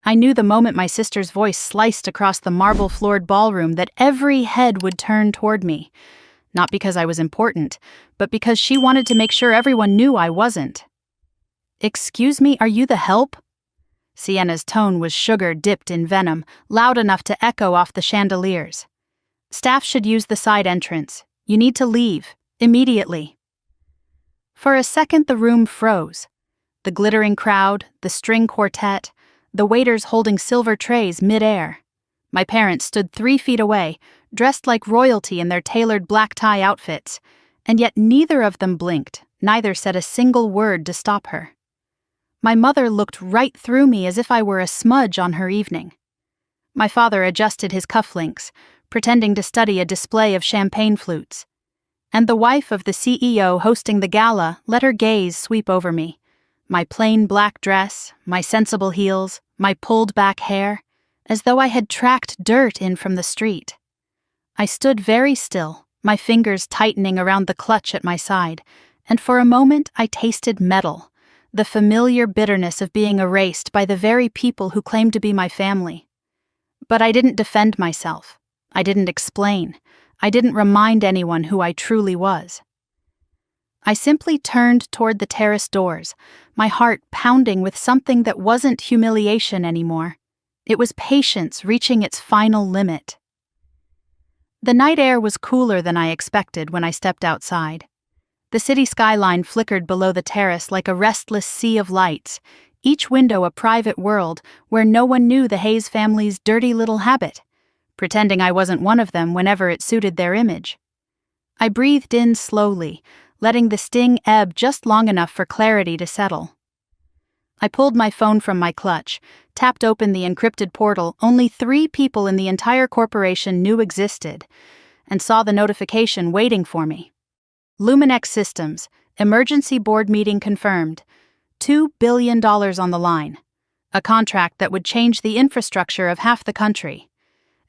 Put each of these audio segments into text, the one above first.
I knew the moment my sister's voice sliced across the marble-floored ballroom that every head would turn toward me. Not because I was important, but because she wanted to make sure everyone knew I wasn't. "Excuse me, are you the help?" Sienna's tone was sugar dipped in venom, loud enough to echo off the chandeliers. "Staff should use the side entrance. You need to leave, immediately." For a second the room froze. The glittering crowd, the string quartet, the waiters holding silver trays mid-air. My parents stood 3 feet away, dressed like royalty in their tailored black tie outfits, and yet neither of them blinked, neither said a single word to stop her. My mother looked right through me as if I were a smudge on her evening. My father adjusted his cufflinks, pretending to study a display of champagne flutes. And the wife of the CEO hosting the gala let her gaze sweep over me. My plain black dress, my sensible heels, my pulled-back hair, as though I had tracked dirt in from the street. I stood very still, my fingers tightening around the clutch at my side, and for a moment I tasted metal, the familiar bitterness of being erased by the very people who claimed to be my family. But I didn't defend myself. I didn't explain. I didn't remind anyone who I truly was. I simply turned toward the terrace doors, my heart pounding with something that wasn't humiliation anymore. It was patience reaching its final limit. The night air was cooler than I expected when I stepped outside. The city skyline flickered below the terrace like a restless sea of lights, each window a private world where no one knew the Hayes family's dirty little habit, pretending I wasn't one of them whenever it suited their image. I breathed in slowly, letting the sting ebb just long enough for clarity to settle. I pulled my phone from my clutch, tapped open the encrypted portal only 3 people in the entire corporation knew existed, and saw the notification waiting for me. Luminex Systems, emergency board meeting confirmed. $2 billion on the line. A contract that would change the infrastructure of half the country.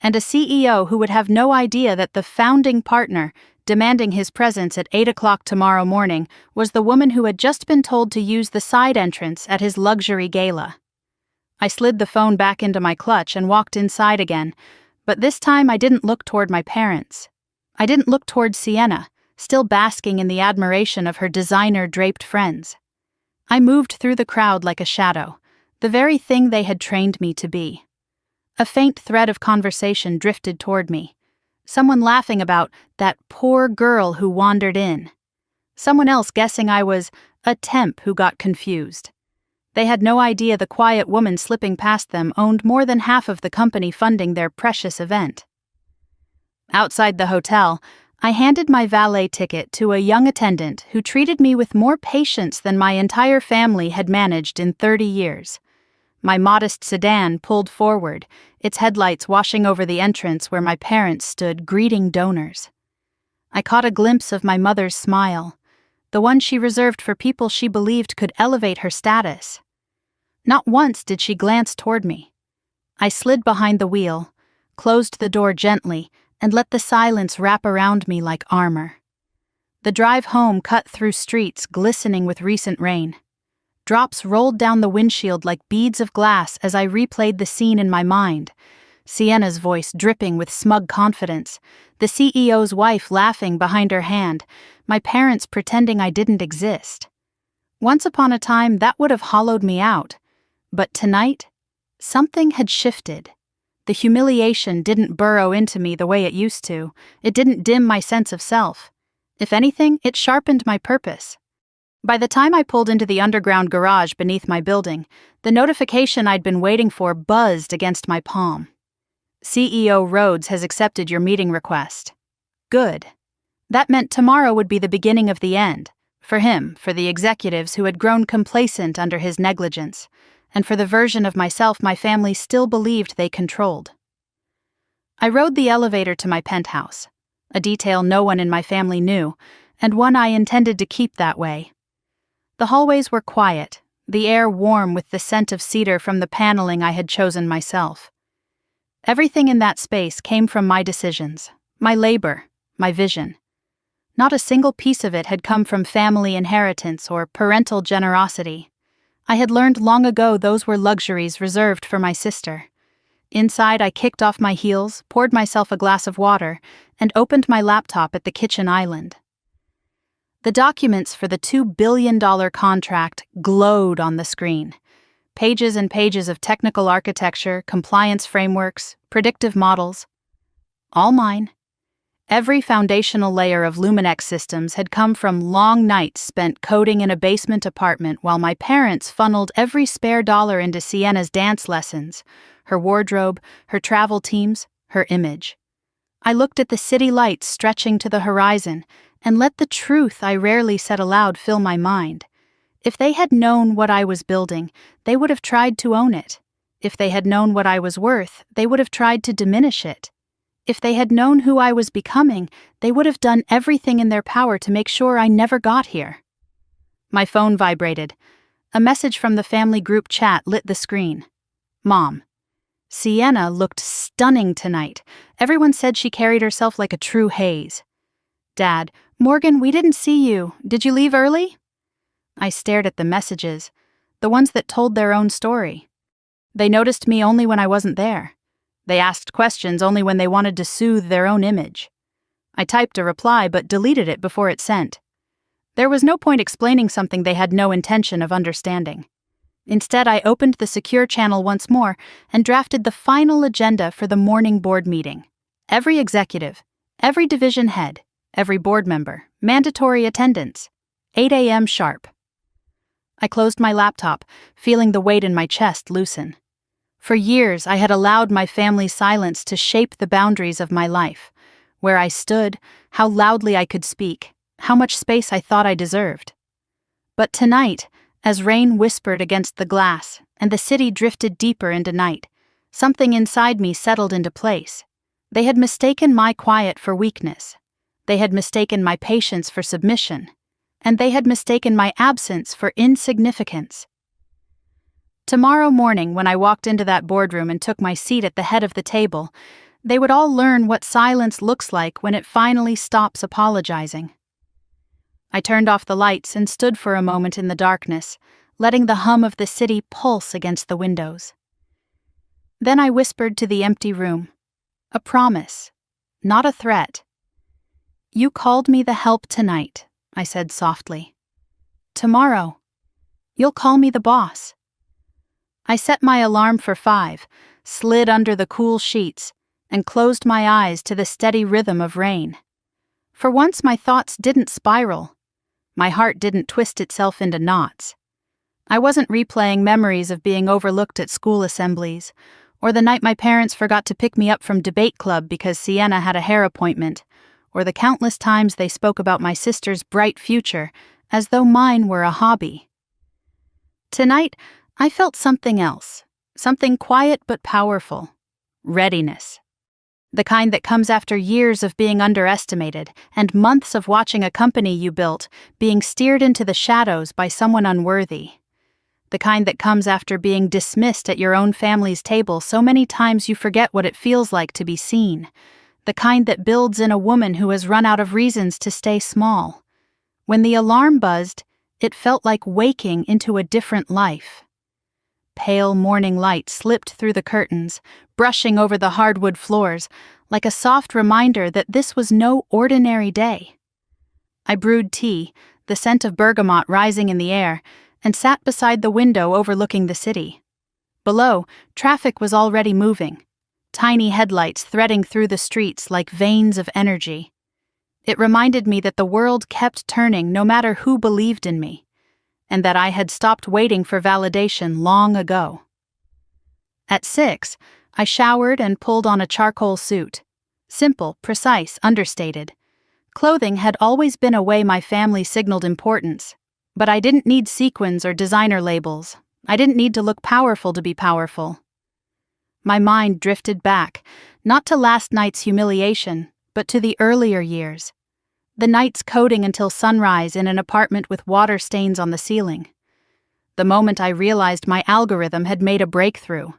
And a CEO who would have no idea that the founding partner, demanding his presence at 8 o'clock tomorrow morning, was the woman who had just been told to use the side entrance at his luxury gala. I slid the phone back into my clutch and walked inside again, but this time I didn't look toward my parents. I didn't look toward Sienna, still basking in the admiration of her designer-draped friends. I moved through the crowd like a shadow, the very thing they had trained me to be. A faint thread of conversation drifted toward me. Someone laughing about that poor girl who wandered in. Someone else guessing I was a temp who got confused. They had no idea the quiet woman slipping past them owned more than half of the company funding their precious event. Outside the hotel, I handed my valet ticket to a young attendant who treated me with more patience than my entire family had managed in 30 years. My modest sedan pulled forward, its headlights washing over the entrance where my parents stood greeting donors. I caught a glimpse of my mother's smile, the one she reserved for people she believed could elevate her status. Not once did she glance toward me. I slid behind the wheel, closed the door gently, and let the silence wrap around me like armor. The drive home cut through streets glistening with recent rain. Drops rolled down the windshield like beads of glass as I replayed the scene in my mind. Sienna's voice dripping with smug confidence, the CEO's wife laughing behind her hand, my parents pretending I didn't exist. Once upon a time, that would have hollowed me out. But tonight, something had shifted. The humiliation didn't burrow into me the way it used to. It didn't dim my sense of self. If anything, it sharpened my purpose. By the time I pulled into the underground garage beneath my building, the notification I'd been waiting for buzzed against my palm. CEO Rhodes has accepted your meeting request. Good. That meant tomorrow would be the beginning of the end. For him, for the executives who had grown complacent under his negligence, and for the version of myself my family still believed they controlled. I rode the elevator to my penthouse, a detail no one in my family knew, and one I intended to keep that way. The hallways were quiet, the air warm with the scent of cedar from the paneling I had chosen myself. Everything in that space came from my decisions, my labor, my vision. Not a single piece of it had come from family inheritance or parental generosity. I had learned long ago those were luxuries reserved for my sister. Inside, I kicked off my heels, poured myself a glass of water, and opened my laptop at the kitchen island. The documents for the $2 billion contract glowed on the screen. Pages and pages of technical architecture, compliance frameworks, predictive models. All mine. Every foundational layer of Luminex systems had come from long nights spent coding in a basement apartment while my parents funneled every spare dollar into Sienna's dance lessons, her wardrobe, her travel teams, her image. I looked at the city lights stretching to the horizon and let the truth I rarely said aloud fill my mind. If they had known what I was building, they would have tried to own it. If they had known what I was worth, they would have tried to diminish it. If they had known who I was becoming, they would have done everything in their power to make sure I never got here. My phone vibrated. A message from the family group chat lit the screen. Mom. Sienna looked stunning tonight. Everyone said she carried herself like a true haze. Dad. Morgan, we didn't see you. Did you leave early? I stared at the messages, the ones that told their own story. They noticed me only when I wasn't there. They asked questions only when they wanted to soothe their own image. I typed a reply but deleted it before it sent. There was no point explaining something they had no intention of understanding. Instead, I opened the secure channel once more and drafted the final agenda for the morning board meeting. Every executive, every division head, every board member, mandatory attendance, 8 a.m. sharp. I closed my laptop, feeling the weight in my chest loosen. For years, I had allowed my family's silence to shape the boundaries of my life, where I stood, how loudly I could speak, how much space I thought I deserved. But tonight, as rain whispered against the glass and the city drifted deeper into night, something inside me settled into place. They had mistaken my quiet for weakness. They had mistaken my patience for submission. And they had mistaken my absence for insignificance. Tomorrow morning, when I walked into that boardroom and took my seat at the head of the table, they would all learn what silence looks like when it finally stops apologizing. I turned off the lights and stood for a moment in the darkness, letting the hum of the city pulse against the windows. Then I whispered to the empty room, a promise, not a threat. You called me the help tonight, I said softly. Tomorrow, you'll call me the boss. I set my alarm for 5, slid under the cool sheets, and closed my eyes to the steady rhythm of rain. For once, my thoughts didn't spiral. My heart didn't twist itself into knots. I wasn't replaying memories of being overlooked at school assemblies, or the night my parents forgot to pick me up from debate club because Sienna had a hair appointment, or the countless times they spoke about my sister's bright future as though mine were a hobby. Tonight, I felt something else, something quiet but powerful. Readiness. The kind that comes after years of being underestimated and months of watching a company you built being steered into the shadows by someone unworthy. The kind that comes after being dismissed at your own family's table so many times you forget what it feels like to be seen. The kind that builds in a woman who has run out of reasons to stay small. When the alarm buzzed, it felt like waking into a different life. Pale morning light slipped through the curtains, brushing over the hardwood floors, like a soft reminder that this was no ordinary day. I brewed tea, the scent of bergamot rising in the air, and sat beside the window overlooking the city. Below, traffic was already moving. Tiny headlights threading through the streets like veins of energy. It reminded me that the world kept turning no matter who believed in me, and that I had stopped waiting for validation long ago. At 6, I showered and pulled on a charcoal suit. Simple, precise, understated. Clothing had always been a way my family signaled importance, but I didn't need sequins or designer labels. I didn't need to look powerful to be powerful. My mind drifted back, not to last night's humiliation, but to the earlier years. The nights coding until sunrise in an apartment with water stains on the ceiling. The moment I realized my algorithm had made a breakthrough.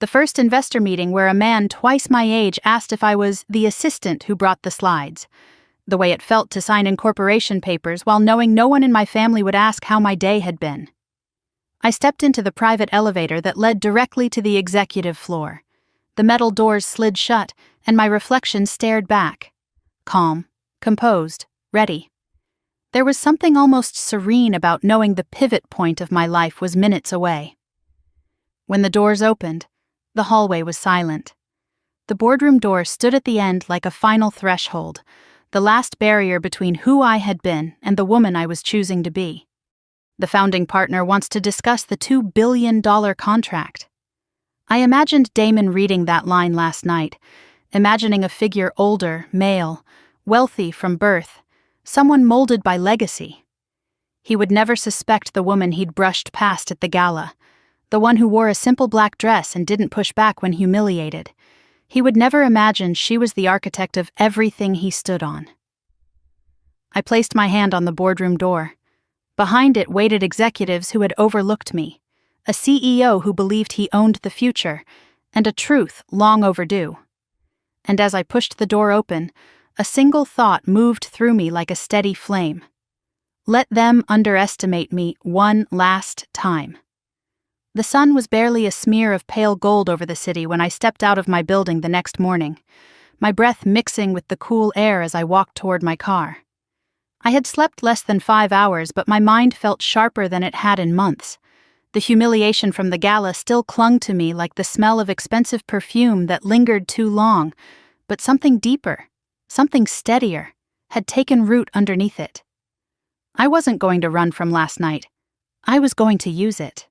The first investor meeting where a man twice my age asked if I was the assistant who brought the slides. The way it felt to sign incorporation papers while knowing no one in my family would ask how my day had been. I stepped into the private elevator that led directly to the executive floor. The metal doors slid shut, and my reflection stared back. Calm, composed, ready. There was something almost serene about knowing the pivot point of my life was minutes away. When the doors opened, the hallway was silent. The boardroom door stood at the end like a final threshold, the last barrier between who I had been and the woman I was choosing to be. The founding partner wants to discuss the $2 billion contract. I imagined Damon reading that line last night, imagining a figure older, male, wealthy from birth, someone molded by legacy. He would never suspect the woman he'd brushed past at the gala, the one who wore a simple black dress and didn't push back when humiliated. He would never imagine she was the architect of everything he stood on. I placed my hand on the boardroom door. Behind it waited executives who had overlooked me, a CEO who believed he owned the future, and a truth long overdue. And as I pushed the door open, a single thought moved through me like a steady flame. Let them underestimate me one last time. The sun was barely a smear of pale gold over the city when I stepped out of my building the next morning, my breath mixing with the cool air as I walked toward my car. I had slept less than 5 hours, but my mind felt sharper than it had in months. The humiliation from the gala still clung to me like the smell of expensive perfume that lingered too long, but something deeper, something steadier, had taken root underneath it. I wasn't going to run from last night. I was going to use it.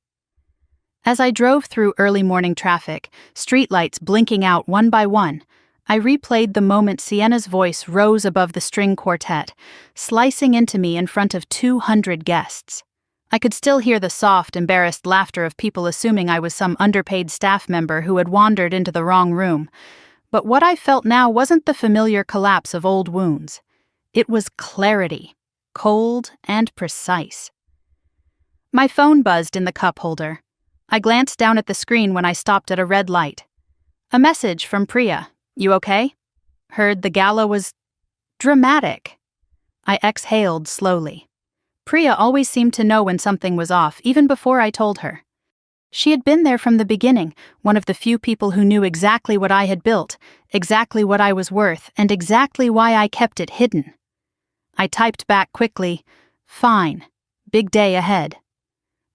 As I drove through early morning traffic, streetlights blinking out one by one, I replayed the moment Sienna's voice rose above the string quartet, slicing into me in front of 200 guests. I could still hear the soft, embarrassed laughter of people assuming I was some underpaid staff member who had wandered into the wrong room. But what I felt now wasn't the familiar collapse of old wounds. It was clarity, cold and precise. My phone buzzed in the cup holder. I glanced down at the screen when I stopped at a red light. A message from Priya. You okay? Heard the gala was dramatic. I exhaled slowly. Priya always seemed to know when something was off, even before I told her. She had been there from the beginning, one of the few people who knew exactly what I had built, exactly what I was worth, and exactly why I kept it hidden. I typed back quickly, "Fine. Big day ahead."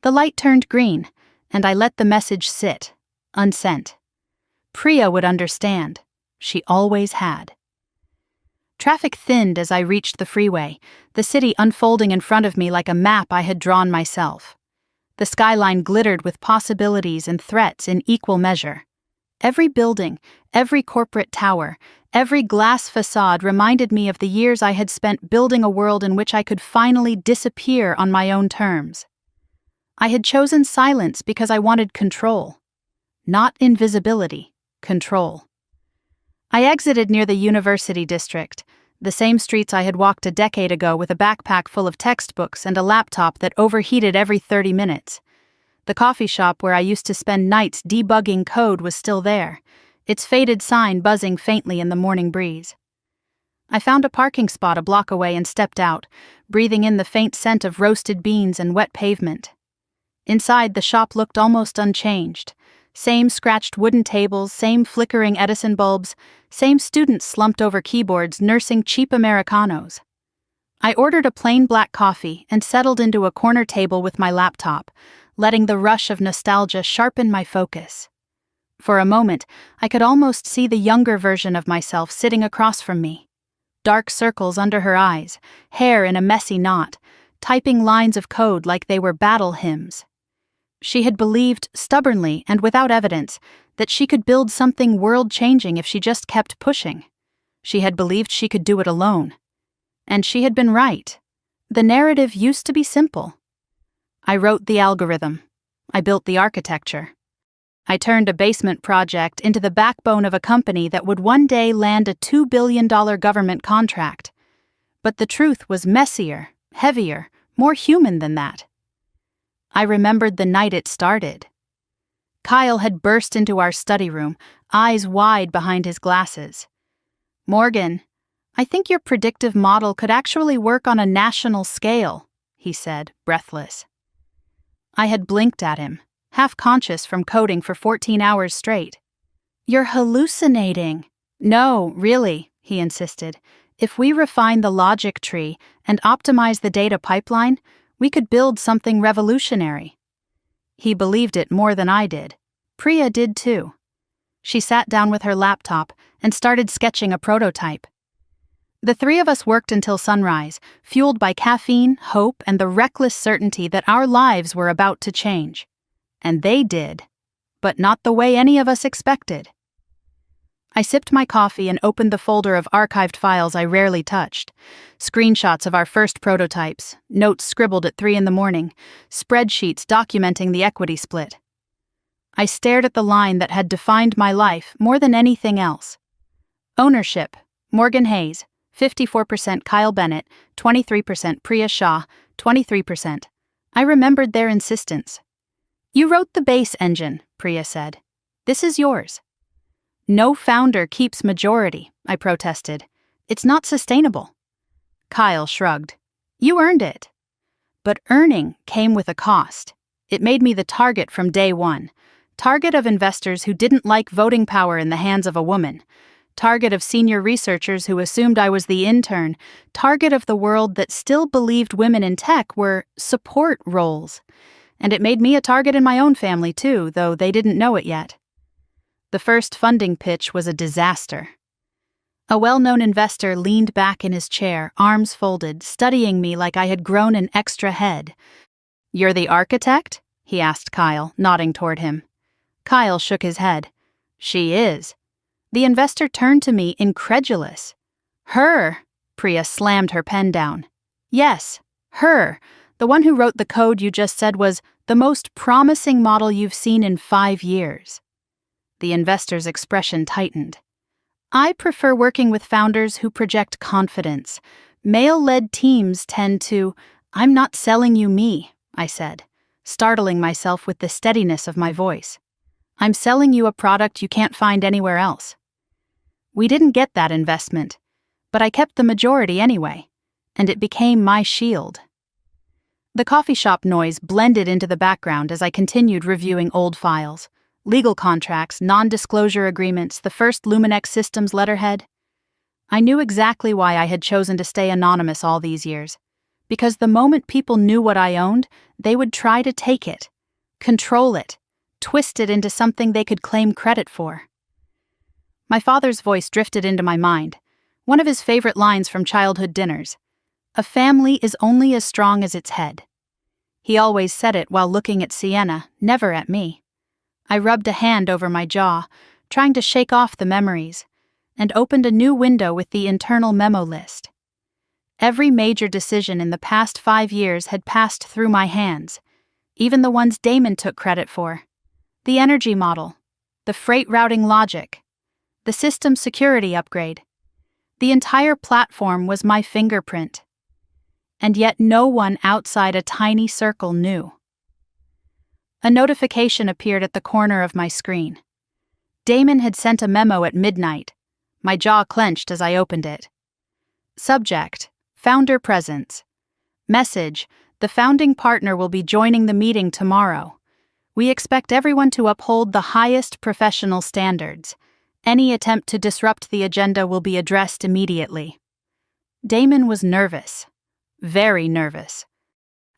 The light turned green, and I let the message sit, unsent. Priya would understand. She always had. Traffic thinned as I reached the freeway, the city unfolding in front of me like a map I had drawn myself. The skyline glittered with possibilities and threats in equal measure. Every building, every corporate tower, every glass facade reminded me of the years I had spent building a world in which I could finally disappear on my own terms. I had chosen silence because I wanted control. Not invisibility, control. I exited near the University District, the same streets I had walked a decade ago with a backpack full of textbooks and a laptop that overheated every 30 minutes. The coffee shop where I used to spend nights debugging code was still there, its faded sign buzzing faintly in the morning breeze. I found a parking spot a block away and stepped out, breathing in the faint scent of roasted beans and wet pavement. Inside, the shop looked almost unchanged. Same scratched wooden tables, same flickering Edison bulbs, same students slumped over keyboards nursing cheap Americanos. I ordered a plain black coffee and settled into a corner table with my laptop, letting the rush of nostalgia sharpen my focus. For a moment, I could almost see the younger version of myself sitting across from me. Dark circles under her eyes, hair in a messy knot, typing lines of code like they were battle hymns. She had believed, stubbornly and without evidence, that she could build something world-changing if she just kept pushing. She had believed she could do it alone. And she had been right. The narrative used to be simple. I wrote the algorithm. I built the architecture. I turned a basement project into the backbone of a company that would one day land a $2 billion government contract. But the truth was messier, heavier, more human than that. I remembered the night it started. Kyle had burst into our study room, eyes wide behind his glasses. "Morgan, I think your predictive model could actually work on a national scale," he said, breathless. I had blinked at him, half conscious from coding for 14 hours straight. "You're hallucinating." "No, really," he insisted. "If we refine the logic tree and optimize the data pipeline, we could build something revolutionary." He believed it more than I did. Priya did too. She sat down with her laptop and started sketching a prototype. The three of us worked until sunrise, fueled by caffeine, hope, and the reckless certainty that our lives were about to change. And they did, but not the way any of us expected. I sipped my coffee and opened the folder of archived files I rarely touched. Screenshots of our first prototypes, notes scribbled at 3 a.m, spreadsheets documenting the equity split. I stared at the line that had defined my life more than anything else. Ownership: Morgan Hayes, 54% Kyle Bennett, 23% Priya Shah, 23%. I remembered their insistence. "You wrote the base engine," Priya said. "This is yours." "No founder keeps majority," I protested. "It's not sustainable." Kyle shrugged. "You earned it." But earning came with a cost. It made me the target from day one. Target of investors who didn't like voting power in the hands of a woman. Target of senior researchers who assumed I was the intern. Target of the world that still believed women in tech were support roles. And it made me a target in my own family too, though they didn't know it yet. The first funding pitch was a disaster. A well-known investor leaned back in his chair, arms folded, studying me like I had grown an extra head. "You're the architect?" he asked Kyle, nodding toward him. Kyle shook his head. "She is." The investor turned to me, incredulous. "Her?" Priya slammed her pen down. "Yes, her. The one who wrote the code you just said was the most promising model you've seen in 5 years. The investor's expression tightened. "I prefer working with founders who project confidence. Male-led teams tend to—" "I'm not selling you me," I said, startling myself with the steadiness of my voice. "I'm selling you a product you can't find anywhere else." We didn't get that investment, but I kept the majority anyway, and it became my shield. The coffee shop noise blended into the background as I continued reviewing old files. Legal contracts, non-disclosure agreements, the first Luminex Systems letterhead. I knew exactly why I had chosen to stay anonymous all these years. Because the moment people knew what I owned, they would try to take it, control it, twist it into something they could claim credit for. My father's voice drifted into my mind, one of his favorite lines from childhood dinners. "A family is only as strong as its head." He always said it while looking at Sienna, never at me. I rubbed a hand over my jaw, trying to shake off the memories, and opened a new window with the internal memo list. Every major decision in the past 5 years had passed through my hands, even the ones Damon took credit for. The energy model, the freight routing logic, the system security upgrade. The entire platform was my fingerprint. And yet no one outside a tiny circle knew. A notification appeared at the corner of my screen. Damon had sent a memo at midnight. My jaw clenched as I opened it. Subject: Founder Presence. Message: the founding partner will be joining the meeting tomorrow. We expect everyone to uphold the highest professional standards. Any attempt to disrupt the agenda will be addressed immediately. Damon was nervous. Very nervous.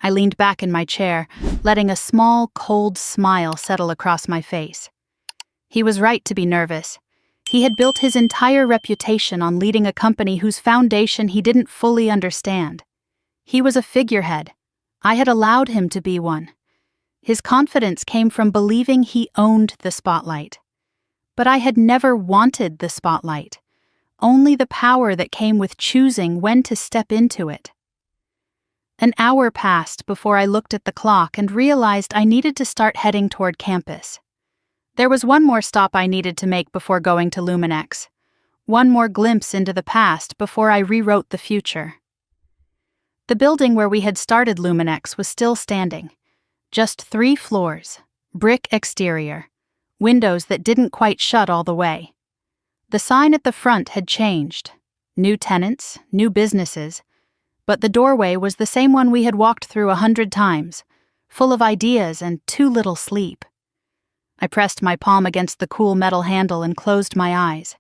I leaned back in my chair, letting a small, cold smile settle across my face. He was right to be nervous. He had built his entire reputation on leading a company whose foundation he didn't fully understand. He was a figurehead. I had allowed him to be one. His confidence came from believing he owned the spotlight. But I had never wanted the spotlight, only the power that came with choosing when to step into it. An hour passed before I looked at the clock and realized I needed to start heading toward campus. There was one more stop I needed to make before going to Luminex. One more glimpse into the past before I rewrote the future. The building where we had started Luminex was still standing. Just 3 floors, brick exterior, windows that didn't quite shut all the way. The sign at the front had changed. New tenants, new businesses. But the doorway was the same one we had walked through 100 times. full of ideas and too little sleep. I pressed my palm against the cool metal handle and closed my eyes.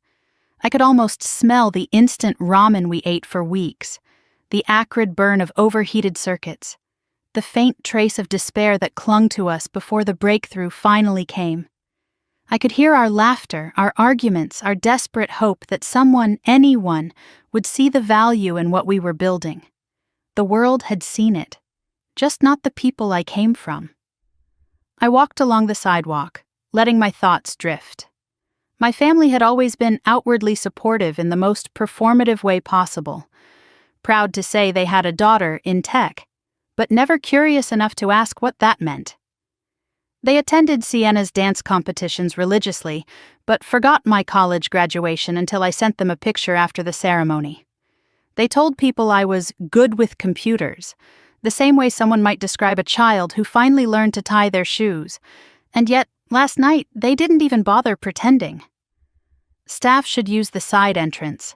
I could almost smell the instant ramen we ate for weeks, the acrid burn of overheated circuits, the faint trace of despair that clung to us before the breakthrough finally came. I could hear our laughter, our arguments, our desperate hope that someone, anyone, would see the value in what we were building. The world had seen it, just not the people I came from. I walked along the sidewalk, letting my thoughts drift. My family had always been outwardly supportive in the most performative way possible, proud to say they had a daughter in tech, but never curious enough to ask what that meant. They attended Sienna's dance competitions religiously, but forgot my college graduation until I sent them a picture after the ceremony. They told people I was good with computers, the same way someone might describe a child who finally learned to tie their shoes, and yet, last night, they didn't even bother pretending. Staff should use the side entrance.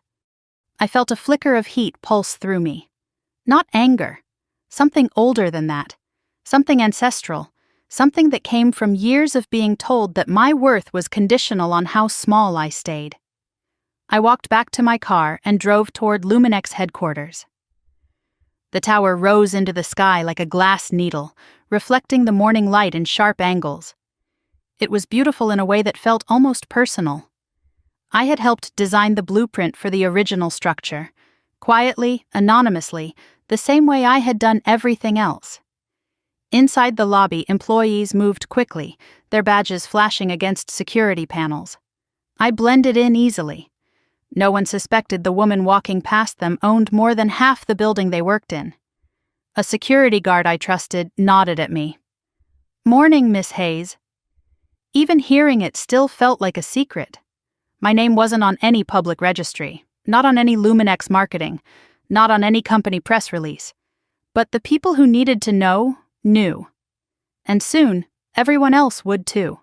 I felt a flicker of heat pulse through me. Not anger. Something older than that. Something ancestral. Something that came from years of being told that my worth was conditional on how small I stayed. I walked back to my car and drove toward Luminex headquarters. The tower rose into the sky like a glass needle, reflecting the morning light in sharp angles. It was beautiful in a way that felt almost personal. I had helped design the blueprint for the original structure, quietly, anonymously, the same way I had done everything else. Inside the lobby, employees moved quickly, their badges flashing against security panels. I blended in easily. No one suspected the woman walking past them owned more than half the building they worked in. A security guard I trusted nodded at me. "Morning, Miss Hayes." Even hearing it still felt like a secret. My name wasn't on any public registry, not on any Luminex marketing, not on any company press release. But the people who needed to know knew. And soon, everyone else would too.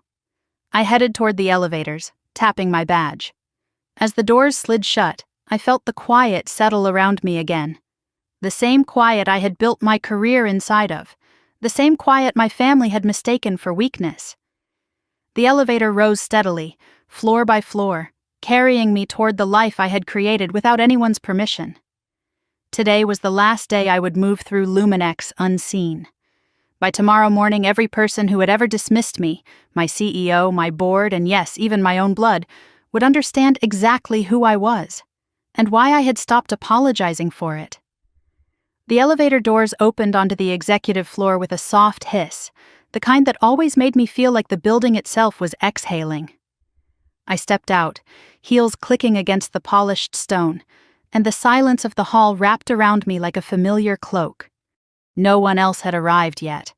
I headed toward the elevators, tapping my badge. As the doors slid shut, I felt the quiet settle around me again. The same quiet I had built my career inside of. The same quiet my family had mistaken for weakness. The elevator rose steadily, floor by floor, carrying me toward the life I had created without anyone's permission. Today was the last day I would move through Luminex unseen. By tomorrow morning, every person who had ever dismissed me, my CEO, my board, and yes, even my own blood, would understand exactly who I was, and why I had stopped apologizing for it. The elevator doors opened onto the executive floor with a soft hiss, the kind that always made me feel like the building itself was exhaling. I stepped out, heels clicking against the polished stone, and the silence of the hall wrapped around me like a familiar cloak. No one else had arrived yet.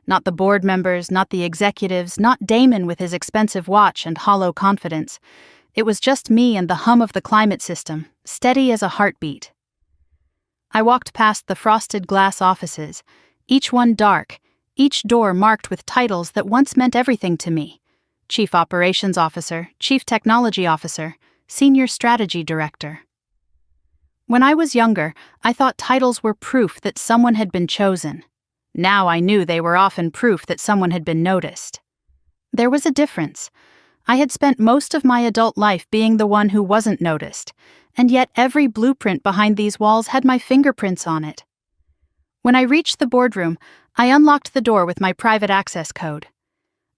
Not the board members, not the executives, not Damon with his expensive watch and hollow confidence. It was just me and the hum of the climate system, steady as a heartbeat. I walked past the frosted glass offices, each one dark, each door marked with titles that once meant everything to me. Chief Operations Officer, Chief Technology Officer, Senior Strategy Director. When I was younger, I thought titles were proof that someone had been chosen. Now I knew they were often proof that someone had been noticed. There was a difference. I had spent most of my adult life being the one who wasn't noticed, and yet every blueprint behind these walls had my fingerprints on it. When I reached the boardroom, I unlocked the door with my private access code.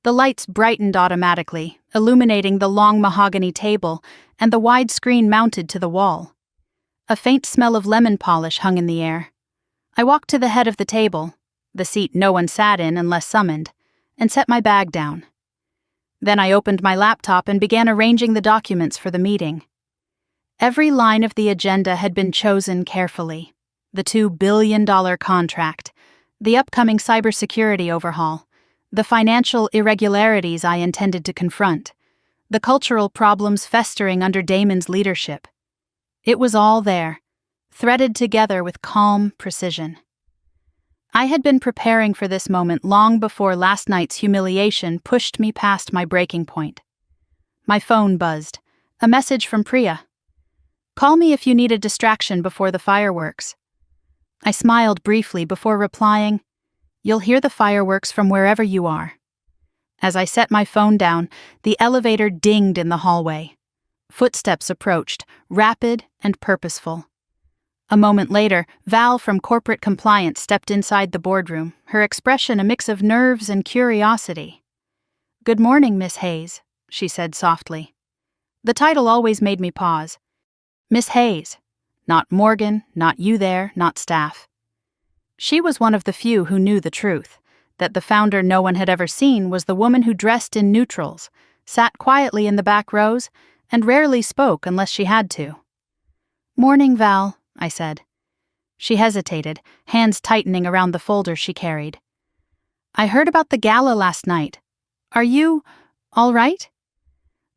The lights brightened automatically, illuminating the long mahogany table and the wide screen mounted to the wall. A faint smell of lemon polish hung in the air. I walked to the head of the table, the seat no one sat in unless summoned, and set my bag down. Then I opened my laptop and began arranging the documents for the meeting. Every line of the agenda had been chosen carefully. The $2 billion contract, the upcoming cybersecurity overhaul, the financial irregularities I intended to confront, the cultural problems festering under Damon's leadership. It was all there, threaded together with calm precision. I had been preparing for this moment long before last night's humiliation pushed me past my breaking point. My phone buzzed. A message from Priya. "Call me if you need a distraction before the fireworks." I smiled briefly before replying, You'll hear the fireworks from wherever you are. As I set my phone down, the elevator dinged in the hallway. Footsteps approached, rapid and purposeful. A moment later, Val from corporate compliance stepped inside the boardroom, her expression a mix of nerves and curiosity. "Good morning, Miss Hayes," she said softly. The title always made me pause. Miss Hayes. Not Morgan, not you there, not staff. She was one of the few who knew the truth, that the founder no one had ever seen was the woman who dressed in neutrals, sat quietly in the back rows, and rarely spoke unless she had to. "Morning, Val," I said. She hesitated, hands tightening around the folder she carried. "I heard about the gala last night. Are you all right?"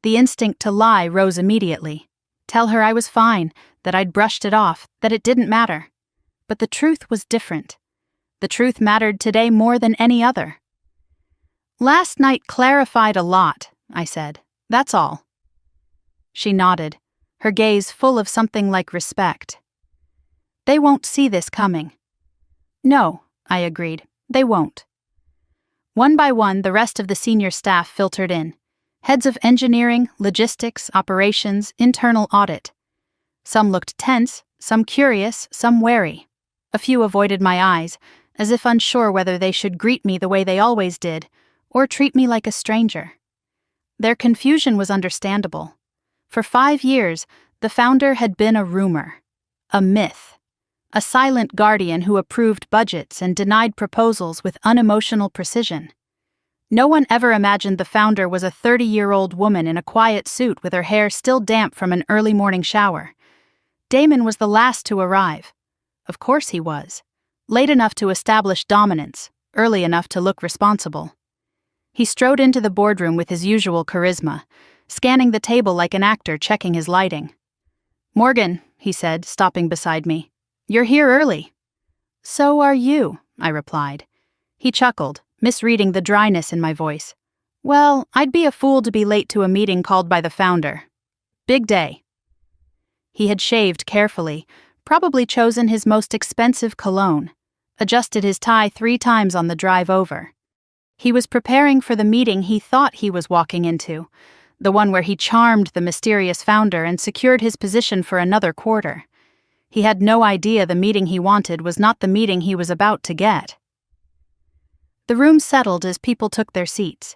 The instinct to lie rose immediately. Tell her I was fine, that I'd brushed it off, that it didn't matter. But the truth was different. The truth mattered today more than any other. "Last night clarified a lot," I said. "That's all." She nodded, her gaze full of something like respect. "They won't see this coming." "No," I agreed, "they won't." One by one, the rest of the senior staff filtered in. Heads of engineering, logistics, operations, internal audit. Some looked tense, some curious, some wary. A few avoided my eyes, as if unsure whether they should greet me the way they always did, or treat me like a stranger. Their confusion was understandable. For 5 years, the founder had been a rumor, a myth, a silent guardian who approved budgets and denied proposals with unemotional precision. No one ever imagined the founder was a 30-year-old woman in a quiet suit with her hair still damp from an early morning shower. Damon was the last to arrive. Of course he was. Late enough to establish dominance, early enough to look responsible. He strode into the boardroom with his usual charisma, scanning the table like an actor checking his lighting. "Morgan," he said, stopping beside me. "You're here early." "So are you," I replied. He chuckled, misreading the dryness in my voice. "Well, I'd be a fool to be late to a meeting called by the founder. Big day." He had shaved carefully, probably chosen his most expensive cologne, adjusted his tie 3 times on the drive over. He was preparing for the meeting he thought he was walking into, the one where he charmed the mysterious founder and secured his position for another quarter. He had no idea the meeting he wanted was not the meeting he was about to get. The room settled as people took their seats.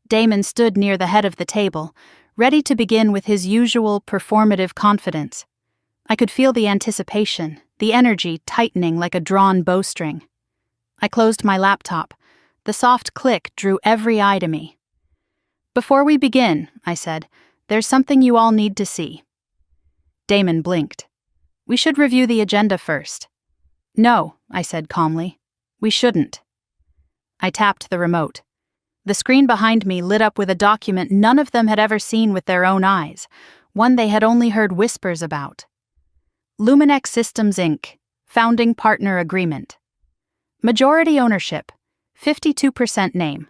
Damon stood near the head of the table, ready to begin with his usual performative confidence. I could feel the anticipation, the energy tightening like a drawn bowstring. I closed my laptop. The soft click drew every eye to me. "Before we begin," I said, "there's something you all need to see." Damon blinked. "We should review the agenda first." "No," I said calmly. "We shouldn't." I tapped the remote. The screen behind me lit up with a document none of them had ever seen with their own eyes, one they had only heard whispers about. Luminex Systems Inc., Founding Partner Agreement. Majority ownership, 52% name.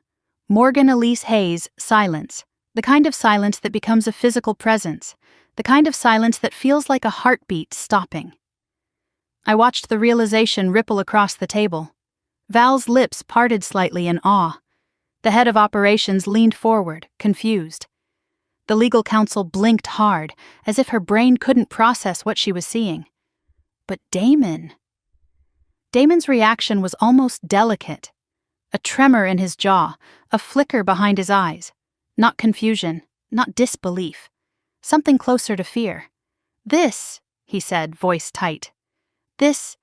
Morgan Elise Hayes, silence. The kind of silence that becomes a physical presence. The kind of silence that feels like a heartbeat stopping. I watched the realization ripple across the table. Val's lips parted slightly in awe. The head of operations leaned forward, confused. The legal counsel blinked hard, as if her brain couldn't process what she was seeing. But Damon... Damon's reaction was almost delicate. A tremor in his jaw, a flicker behind his eyes. Not confusion, not disbelief. Something closer to fear. "This," he said, voice tight. "This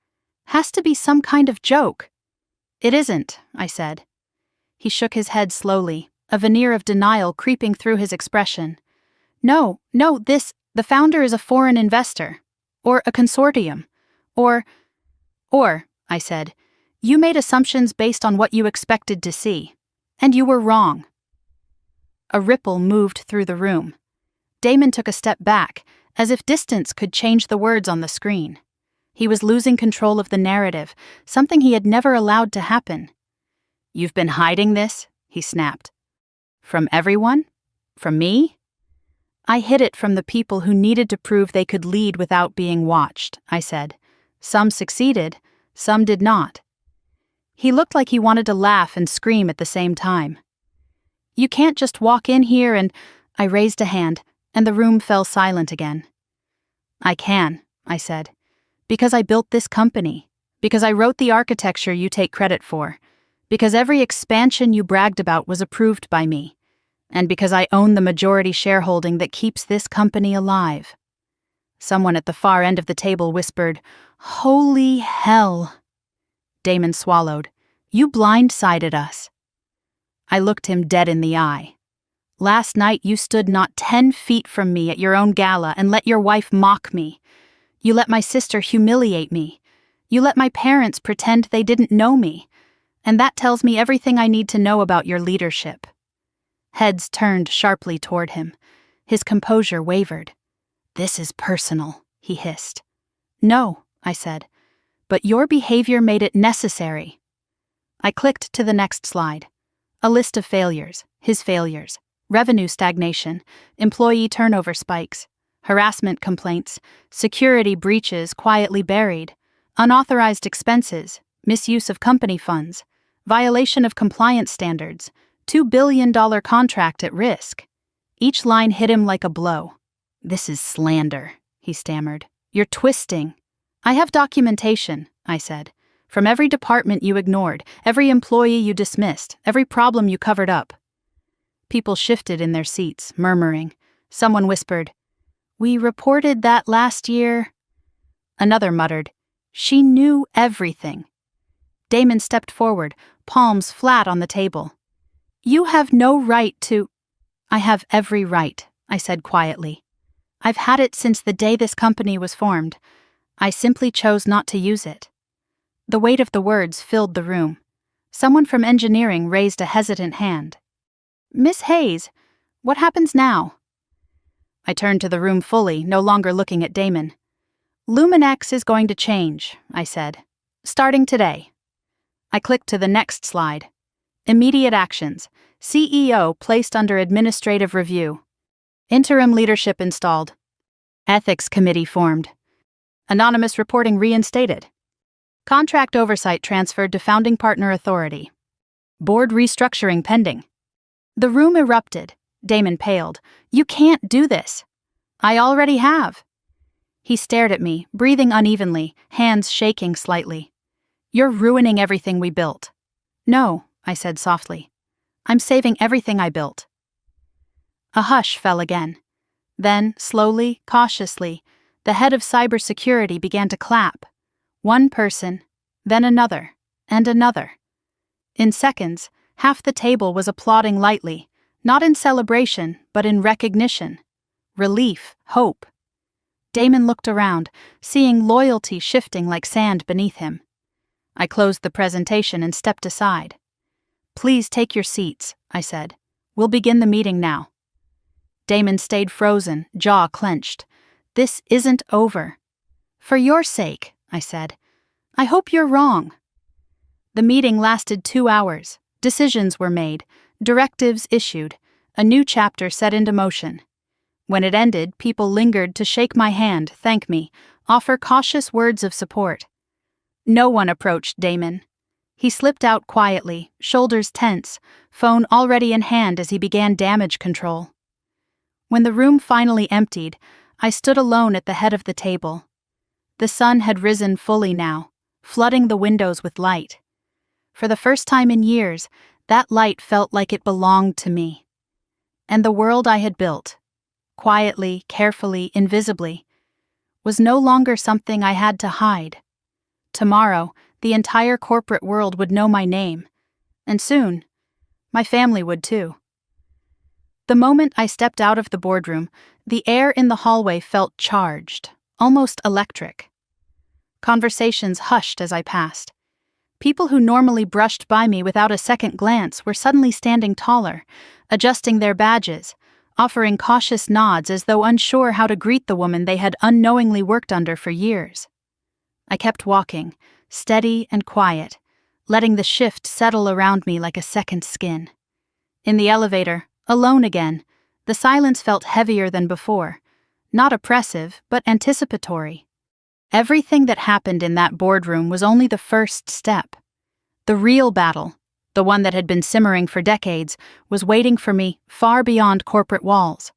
has to be some kind of joke." "It isn't," I said. He shook his head slowly, a veneer of denial creeping through his expression. No, the founder is a foreign investor. Or a consortium. Or, I said, you made assumptions based on what you expected to see. And you were wrong." A ripple moved through the room. Damon took a step back, as if distance could change the words on the screen. He was losing control of the narrative, something he had never allowed to happen. "You've been hiding this?" he snapped. "From everyone? From me?" "I hid it from the people who needed to prove they could lead without being watched," I said. "Some succeeded, some did not." He looked like he wanted to laugh and scream at the same time. "You can't just walk in here and—" I raised a hand, and the room fell silent again. "I can," I said, "because I built this company, because I wrote the architecture you take credit for, because every expansion you bragged about was approved by me, and because I own the majority shareholding that keeps this company alive." Someone at the far end of the table whispered, "Holy hell." Damon swallowed. "You blindsided us." I looked him dead in the eye. "Last night you stood not 10 feet from me at your own gala and let your wife mock me. You let my sister humiliate me. You let my parents pretend they didn't know me. And that tells me everything I need to know about your leadership." Heads turned sharply toward him. His composure wavered. "This is personal," he hissed. "No," I said, "but your behavior made it necessary." I clicked to the next slide. A list of failures, his failures: revenue stagnation, employee turnover spikes, harassment complaints, security breaches quietly buried, unauthorized expenses, misuse of company funds, violation of compliance standards, $2 billion contract at risk. Each line hit him like a blow. "This is slander," he stammered. "You're twisting." "I have documentation," I said, "from every department you ignored, every employee you dismissed, every problem you covered up." People shifted in their seats, murmuring. Someone whispered, "We reported that last year." Another muttered, "She knew everything." Damon stepped forward, palms flat on the table. "You have no right to—" "I have every right," I said quietly. "I've had it since the day this company was formed. I simply chose not to use it." The weight of the words filled the room. Someone from engineering raised a hesitant hand. "Miss Hayes, what happens now?" I turned to the room fully, no longer looking at Damon. "Luminex is going to change," I said. "Starting today." I clicked to the next slide. Immediate actions. CEO placed under administrative review. Interim leadership installed. Ethics committee formed. Anonymous reporting reinstated. Contract oversight transferred to founding partner authority. Board restructuring pending. The room erupted. Damon paled. "You can't do this." "I already have." He stared at me, breathing unevenly, hands shaking slightly. "You're ruining everything we built." "No," I said softly. "I'm saving everything I built." A hush fell again. Then, slowly, cautiously, the head of cybersecurity began to clap. One person, then another, and another. In seconds, half the table was applauding lightly, not in celebration, but in recognition. Relief, hope. Damon looked around, seeing loyalty shifting like sand beneath him. I closed the presentation and stepped aside. "Please take your seats," I said. "We'll begin the meeting now." Damon stayed frozen, jaw clenched. "This isn't over." "For your sake," I said. "I hope you're wrong." The meeting lasted 2 hours. Decisions were made, directives issued, a new chapter set into motion. When it ended, people lingered to shake my hand, thank me, offer cautious words of support. No one approached Damon. He slipped out quietly, shoulders tense, phone already in hand as he began damage control. When the room finally emptied, I stood alone at the head of the table. The sun had risen fully now, flooding the windows with light. For the first time in years, that light felt like it belonged to me. And the world I had built, quietly, carefully, invisibly, was no longer something I had to hide. Tomorrow, the entire corporate world would know my name, and soon, my family would too. The moment I stepped out of the boardroom, the air in the hallway felt charged, almost electric. Conversations hushed as I passed. People who normally brushed by me without a second glance were suddenly standing taller, adjusting their badges, offering cautious nods as though unsure how to greet the woman they had unknowingly worked under for years. I kept walking, steady and quiet, letting the shift settle around me like a second skin. In the elevator, alone again, the silence felt heavier than before, not oppressive, but anticipatory. Everything that happened in that boardroom was only the first step. The real battle, the one that had been simmering for decades, was waiting for me far beyond corporate walls.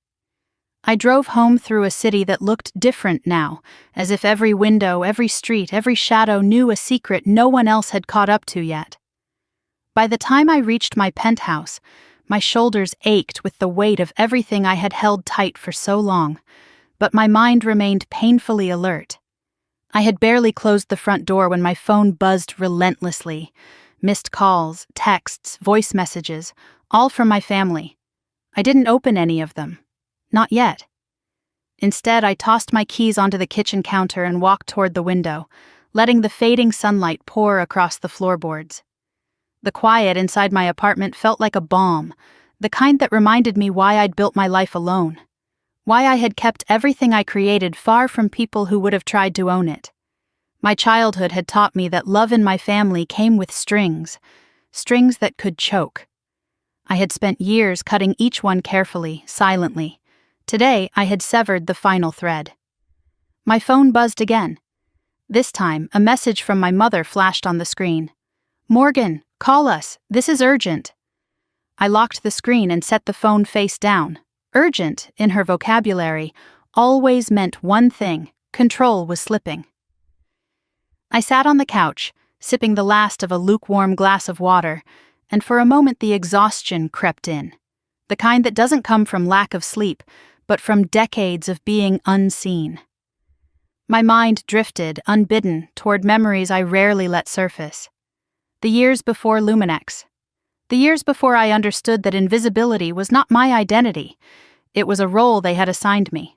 I drove home through a city that looked different now, as if every window, every street, every shadow knew a secret no one else had caught up to yet. By the time I reached my penthouse, my shoulders ached with the weight of everything I had held tight for so long, but my mind remained painfully alert. I had barely closed the front door when my phone buzzed relentlessly. Missed calls, texts, voice messages, all from my family. I didn't open any of them. Not yet. Instead, I tossed my keys onto the kitchen counter and walked toward the window, letting the fading sunlight pour across the floorboards. The quiet inside my apartment felt like a balm, the kind that reminded me why I'd built my life alone. Why I had kept everything I created far from people who would have tried to own it. My childhood had taught me that love in my family came with strings that could choke. I had spent years cutting each one carefully, silently. Today, I had severed the final thread. My phone buzzed again. This time, a message from my mother flashed on the screen. "Morgan, call us. This is urgent." I locked the screen and set the phone face down. Urgent, in her vocabulary, always meant one thing: control was slipping. I sat on the couch, sipping the last of a lukewarm glass of water, and for a moment the exhaustion crept in. The kind that doesn't come from lack of sleep, but from decades of being unseen. My mind drifted, unbidden, toward memories I rarely let surface. The years before Luminex. The years before I understood that invisibility was not my identity. It was a role they had assigned me.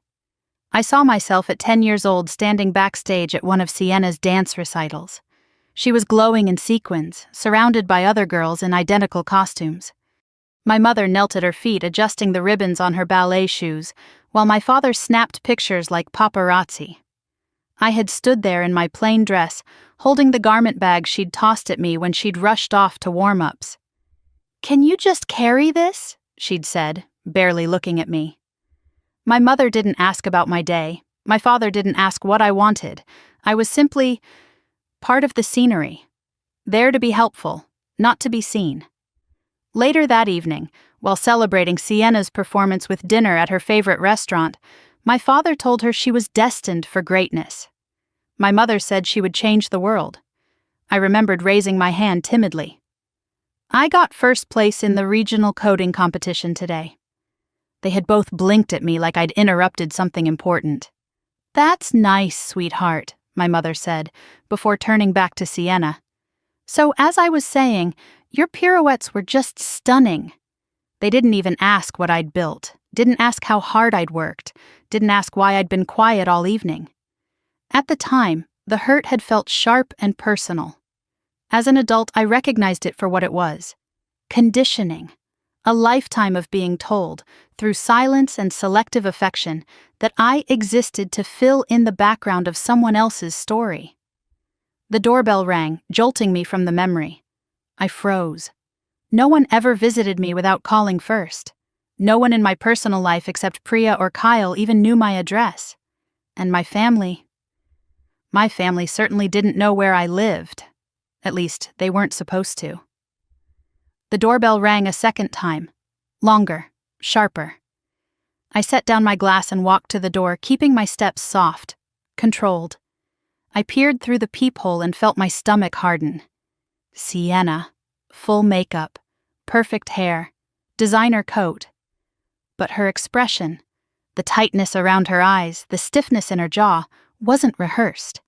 I saw myself at 10 years old standing backstage at one of Sienna's dance recitals. She was glowing in sequins, surrounded by other girls in identical costumes. My mother knelt at her feet adjusting the ribbons on her ballet shoes, while my father snapped pictures like paparazzi. I had stood there in my plain dress, holding the garment bag she'd tossed at me when she'd rushed off to warm-ups. "Can you just carry this?" she'd said, barely looking at me. My mother didn't ask about my day. My father didn't ask what I wanted. I was simply part of the scenery, there to be helpful, not to be seen. Later that evening, while celebrating Sienna's performance with dinner at her favorite restaurant, my father told her she was destined for greatness. My mother said she would change the world. I remembered raising my hand timidly. I got first place in the regional coding competition today. They had both blinked at me like I'd interrupted something important. "That's nice, sweetheart," my mother said, before turning back to Sienna. "So as I was saying, your pirouettes were just stunning." They didn't even ask what I'd built, didn't ask how hard I'd worked, didn't ask why I'd been quiet all evening. At the time, the hurt had felt sharp and personal. As an adult, I recognized it for what it was: conditioning. A lifetime of being told, through silence and selective affection, that I existed to fill in the background of someone else's story. The doorbell rang, jolting me from the memory. I froze. No one ever visited me without calling first. No one in my personal life except Priya or Kyle even knew my address. And my family certainly didn't know where I lived. At least, they weren't supposed to. The doorbell rang a second time. Longer, sharper. I set down my glass and walked to the door, keeping my steps soft, controlled. I peered through the peephole and felt my stomach harden. Sienna. Full makeup, perfect hair, designer coat. But her expression, the tightness around her eyes, the stiffness in her jaw, wasn't rehearsed.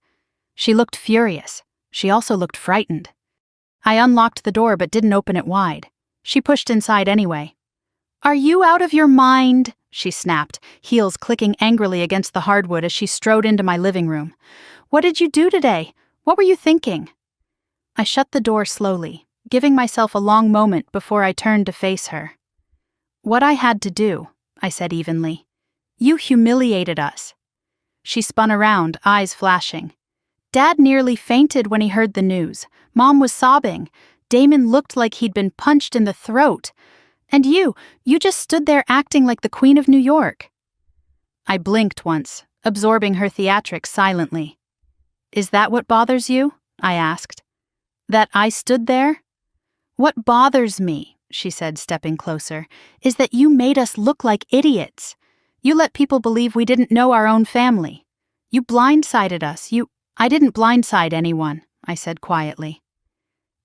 She looked furious. She also looked frightened. I unlocked the door but didn't open it wide. She pushed inside anyway. "Are you out of your mind?" she snapped, heels clicking angrily against the hardwood as she strode into my living room. "What did you do today? What were you thinking?" I shut the door slowly, giving myself a long moment before I turned to face her. "What I had to do," I said evenly. "You humiliated us." She spun around, eyes flashing. "Dad nearly fainted when he heard the news. Mom was sobbing. Damon looked like he'd been punched in the throat. And you just stood there acting like the Queen of New York." I blinked once, absorbing her theatrics silently. "Is that what bothers you?" I asked. That I stood there? What bothers me, she said, stepping closer, is that you made us look like idiots. You let people believe we didn't know our own family. You blindsided us. I didn't blindside anyone, I said quietly.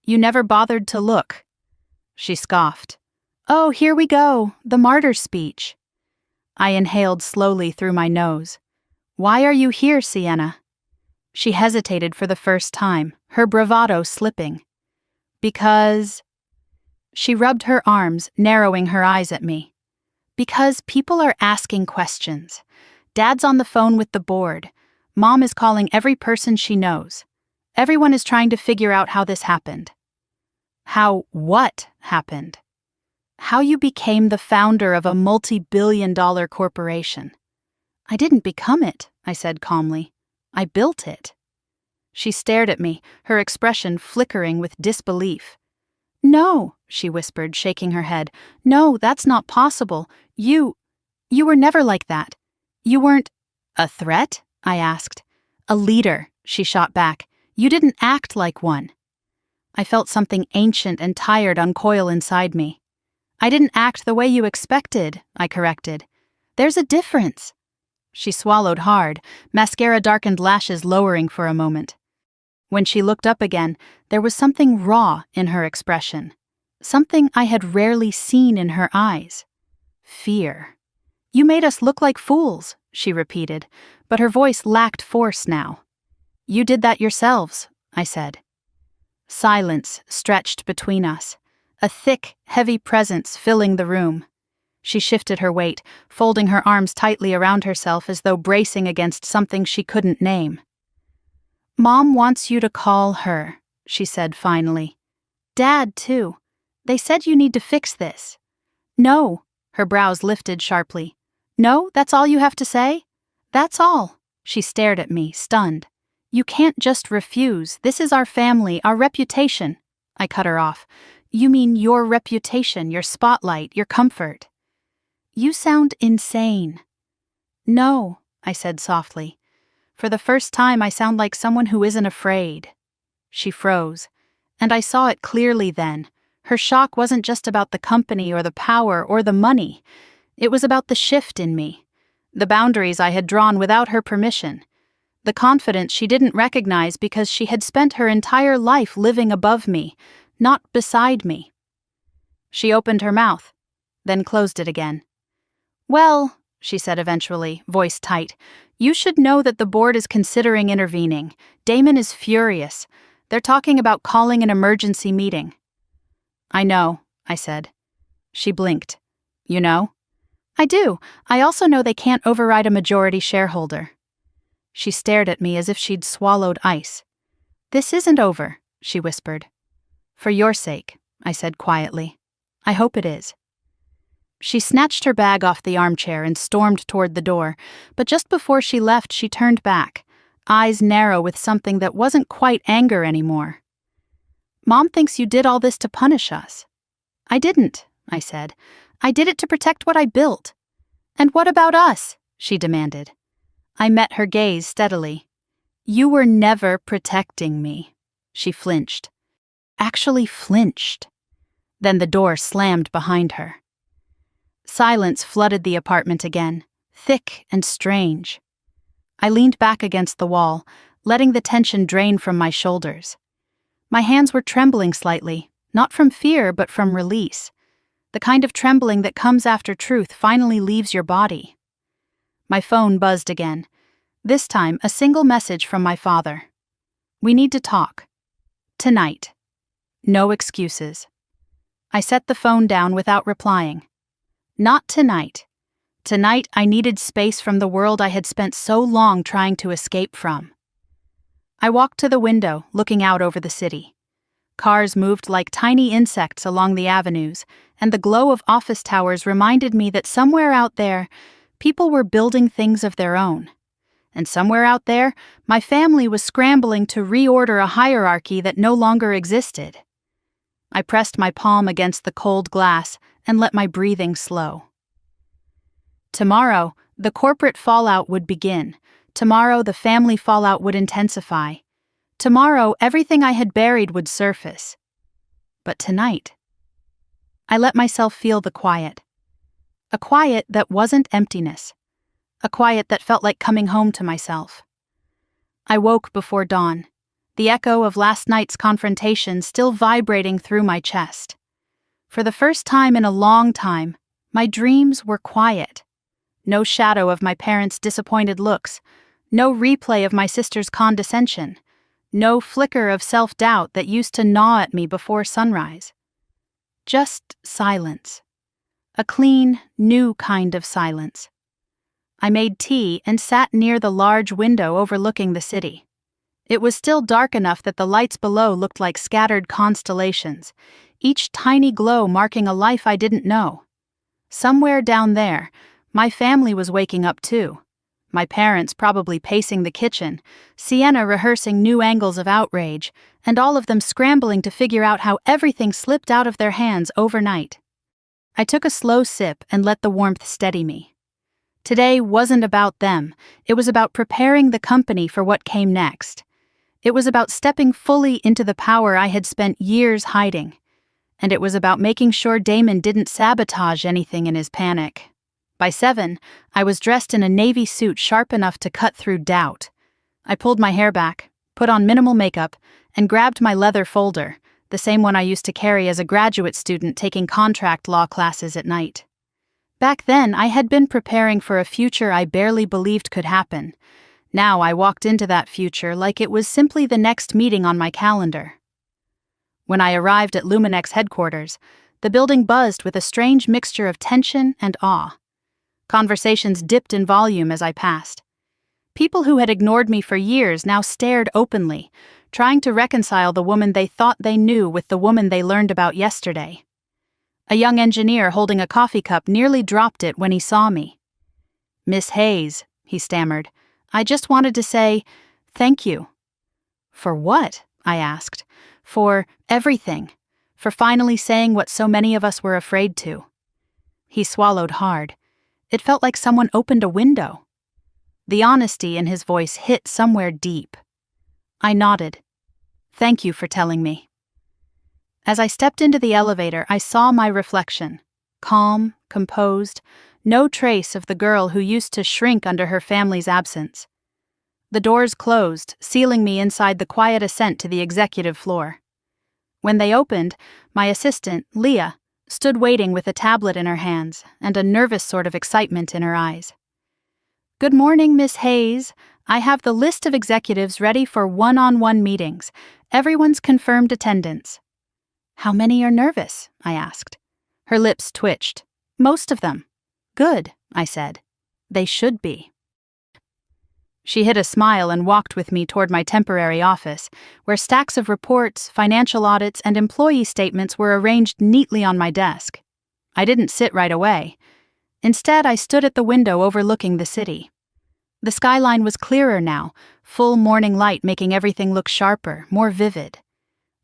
You never bothered to look. She scoffed. Oh, here we go, the martyr speech. I inhaled slowly through my nose. Why are you here, Sienna? She hesitated for the first time, her bravado slipping. Because... She rubbed her arms, narrowing her eyes at me. Because people are asking questions. Dad's on the phone with the board. Mom is calling every person she knows. Everyone is trying to figure out how this happened. How what happened? How you became the founder of a multi-billion-dollar corporation. I didn't become it, I said calmly. I built it. She stared at me, her expression flickering with disbelief. No, she whispered, shaking her head. No, that's not possible. You were never like that. You weren't... A threat? I asked. A leader, she shot back. You didn't act like one. I felt something ancient and tired uncoil inside me. I didn't act the way you expected, I corrected. There's a difference. She swallowed hard, mascara-darkened lashes lowering for a moment. When she looked up again, there was something raw in her expression. Something I had rarely seen in her eyes. Fear. You made us look like fools, she repeated, but her voice lacked force now. You did that yourselves, I said. Silence stretched between us, a thick, heavy presence filling the room. She shifted her weight, folding her arms tightly around herself as though bracing against something she couldn't name. Mom wants you to call her, she said finally. Dad, too. They said you need to fix this. No, her brows lifted sharply. No, that's all you have to say? That's all. She stared at me, stunned. You can't just refuse. This is our family, our reputation. I cut her off. You mean your reputation, your spotlight, your comfort. You sound insane. No, I said softly. For the first time, I sound like someone who isn't afraid. She froze, and I saw it clearly then. Her shock wasn't just about the company or the power or the money. It was about the shift in me, the boundaries I had drawn without her permission, the confidence she didn't recognize because she had spent her entire life living above me, not beside me. She opened her mouth, then closed it again. Well, she said eventually, voice tight, you should know that the board is considering intervening. Damon is furious. They're talking about calling an emergency meeting. I know, I said. She blinked. You know? I do. I also know they can't override a majority shareholder. She stared at me as if she'd swallowed ice. This isn't over, she whispered. For your sake, I said quietly. I hope it is. She snatched her bag off the armchair and stormed toward the door, but just before she left, she turned back, eyes narrow with something that wasn't quite anger anymore. Mom thinks you did all this to punish us. I didn't, I said. I did it to protect what I built. And what about us? She demanded. I met her gaze steadily. You were never protecting me. She flinched. Actually flinched. Then the door slammed behind her. Silence flooded the apartment again, thick and strange. I leaned back against the wall, letting the tension drain from my shoulders. My hands were trembling slightly, not from fear but from release, the kind of trembling that comes after truth finally leaves your body. My phone buzzed again, this time a single message from my father. We need to talk. Tonight. No excuses. I set the phone down without replying. Not tonight. Tonight I needed space from the world I had spent so long trying to escape from. I walked to the window, looking out over the city. Cars moved like tiny insects along the avenues, and the glow of office towers reminded me that somewhere out there, people were building things of their own. And somewhere out there, my family was scrambling to reorder a hierarchy that no longer existed. I pressed my palm against the cold glass and let my breathing slow. Tomorrow, the corporate fallout would begin. Tomorrow, the family fallout would intensify. Tomorrow, everything I had buried would surface. But tonight, I let myself feel the quiet. A quiet that wasn't emptiness. A quiet that felt like coming home to myself. I woke before dawn, the echo of last night's confrontation still vibrating through my chest. For the first time in a long time, my dreams were quiet. No shadow of my parents' disappointed looks, no replay of my sister's condescension, no flicker of self-doubt that used to gnaw at me before sunrise. Just silence. A clean, new kind of silence. I made tea and sat near the large window overlooking the city. It was still dark enough that the lights below looked like scattered constellations, each tiny glow marking a life I didn't know. Somewhere down there, my family was waking up too. My parents probably pacing the kitchen, Sienna rehearsing new angles of outrage, and all of them scrambling to figure out how everything slipped out of their hands overnight. I took a slow sip and let the warmth steady me. Today wasn't about them, it was about preparing the company for what came next. It was about stepping fully into the power I had spent years hiding. And it was about making sure Damon didn't sabotage anything in his panic. By 7, I was dressed in a navy suit sharp enough to cut through doubt. I pulled my hair back, put on minimal makeup, and grabbed my leather folder, the same one I used to carry as a graduate student taking contract law classes at night. Back then, I had been preparing for a future I barely believed could happen. Now I walked into that future like it was simply the next meeting on my calendar. When I arrived at Luminex headquarters, the building buzzed with a strange mixture of tension and awe. Conversations dipped in volume as I passed. People who had ignored me for years now stared openly, trying to reconcile the woman they thought they knew with the woman they learned about yesterday. A young engineer holding a coffee cup nearly dropped it when he saw me. "Miss Hayes," he stammered, "I just wanted to say, thank you." "For what?" I asked. "For everything. For finally saying what so many of us were afraid to." He swallowed hard. It felt like someone opened a window. The honesty in his voice hit somewhere deep. I nodded. "Thank you for telling me." As I stepped into the elevator, I saw my reflection. Calm, composed, no trace of the girl who used to shrink under her family's absence. The doors closed, sealing me inside the quiet ascent to the executive floor. When they opened, my assistant, Leah, stood waiting with a tablet in her hands and a nervous sort of excitement in her eyes. "Good morning, Miss Hayes. I have the list of executives ready for one-on-one meetings. Everyone's confirmed attendance." "How many are nervous?" I asked. Her lips twitched. "Most of them." "Good," I said. "They should be." She hid a smile and walked with me toward my temporary office, where stacks of reports, financial audits, and employee statements were arranged neatly on my desk. I didn't sit right away. Instead, I stood at the window overlooking the city. The skyline was clearer now, full morning light making everything look sharper, more vivid.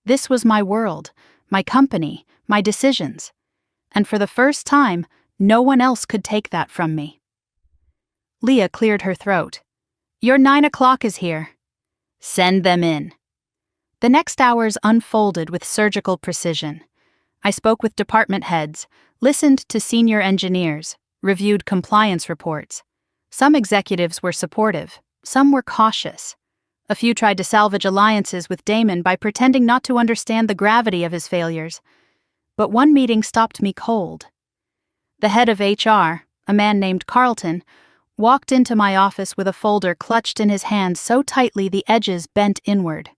This was my world, my company, my decisions. And for the first time, no one else could take that from me. Leah cleared her throat. "Your 9 o'clock is here." "Send them in." The next hours unfolded with surgical precision. I spoke with department heads, listened to senior engineers, reviewed compliance reports. Some executives were supportive, some were cautious. A few tried to salvage alliances with Damon by pretending not to understand the gravity of his failures. But one meeting stopped me cold. The head of HR, a man named Carlton, walked into my office with a folder clutched in his hand so tightly the edges bent inward.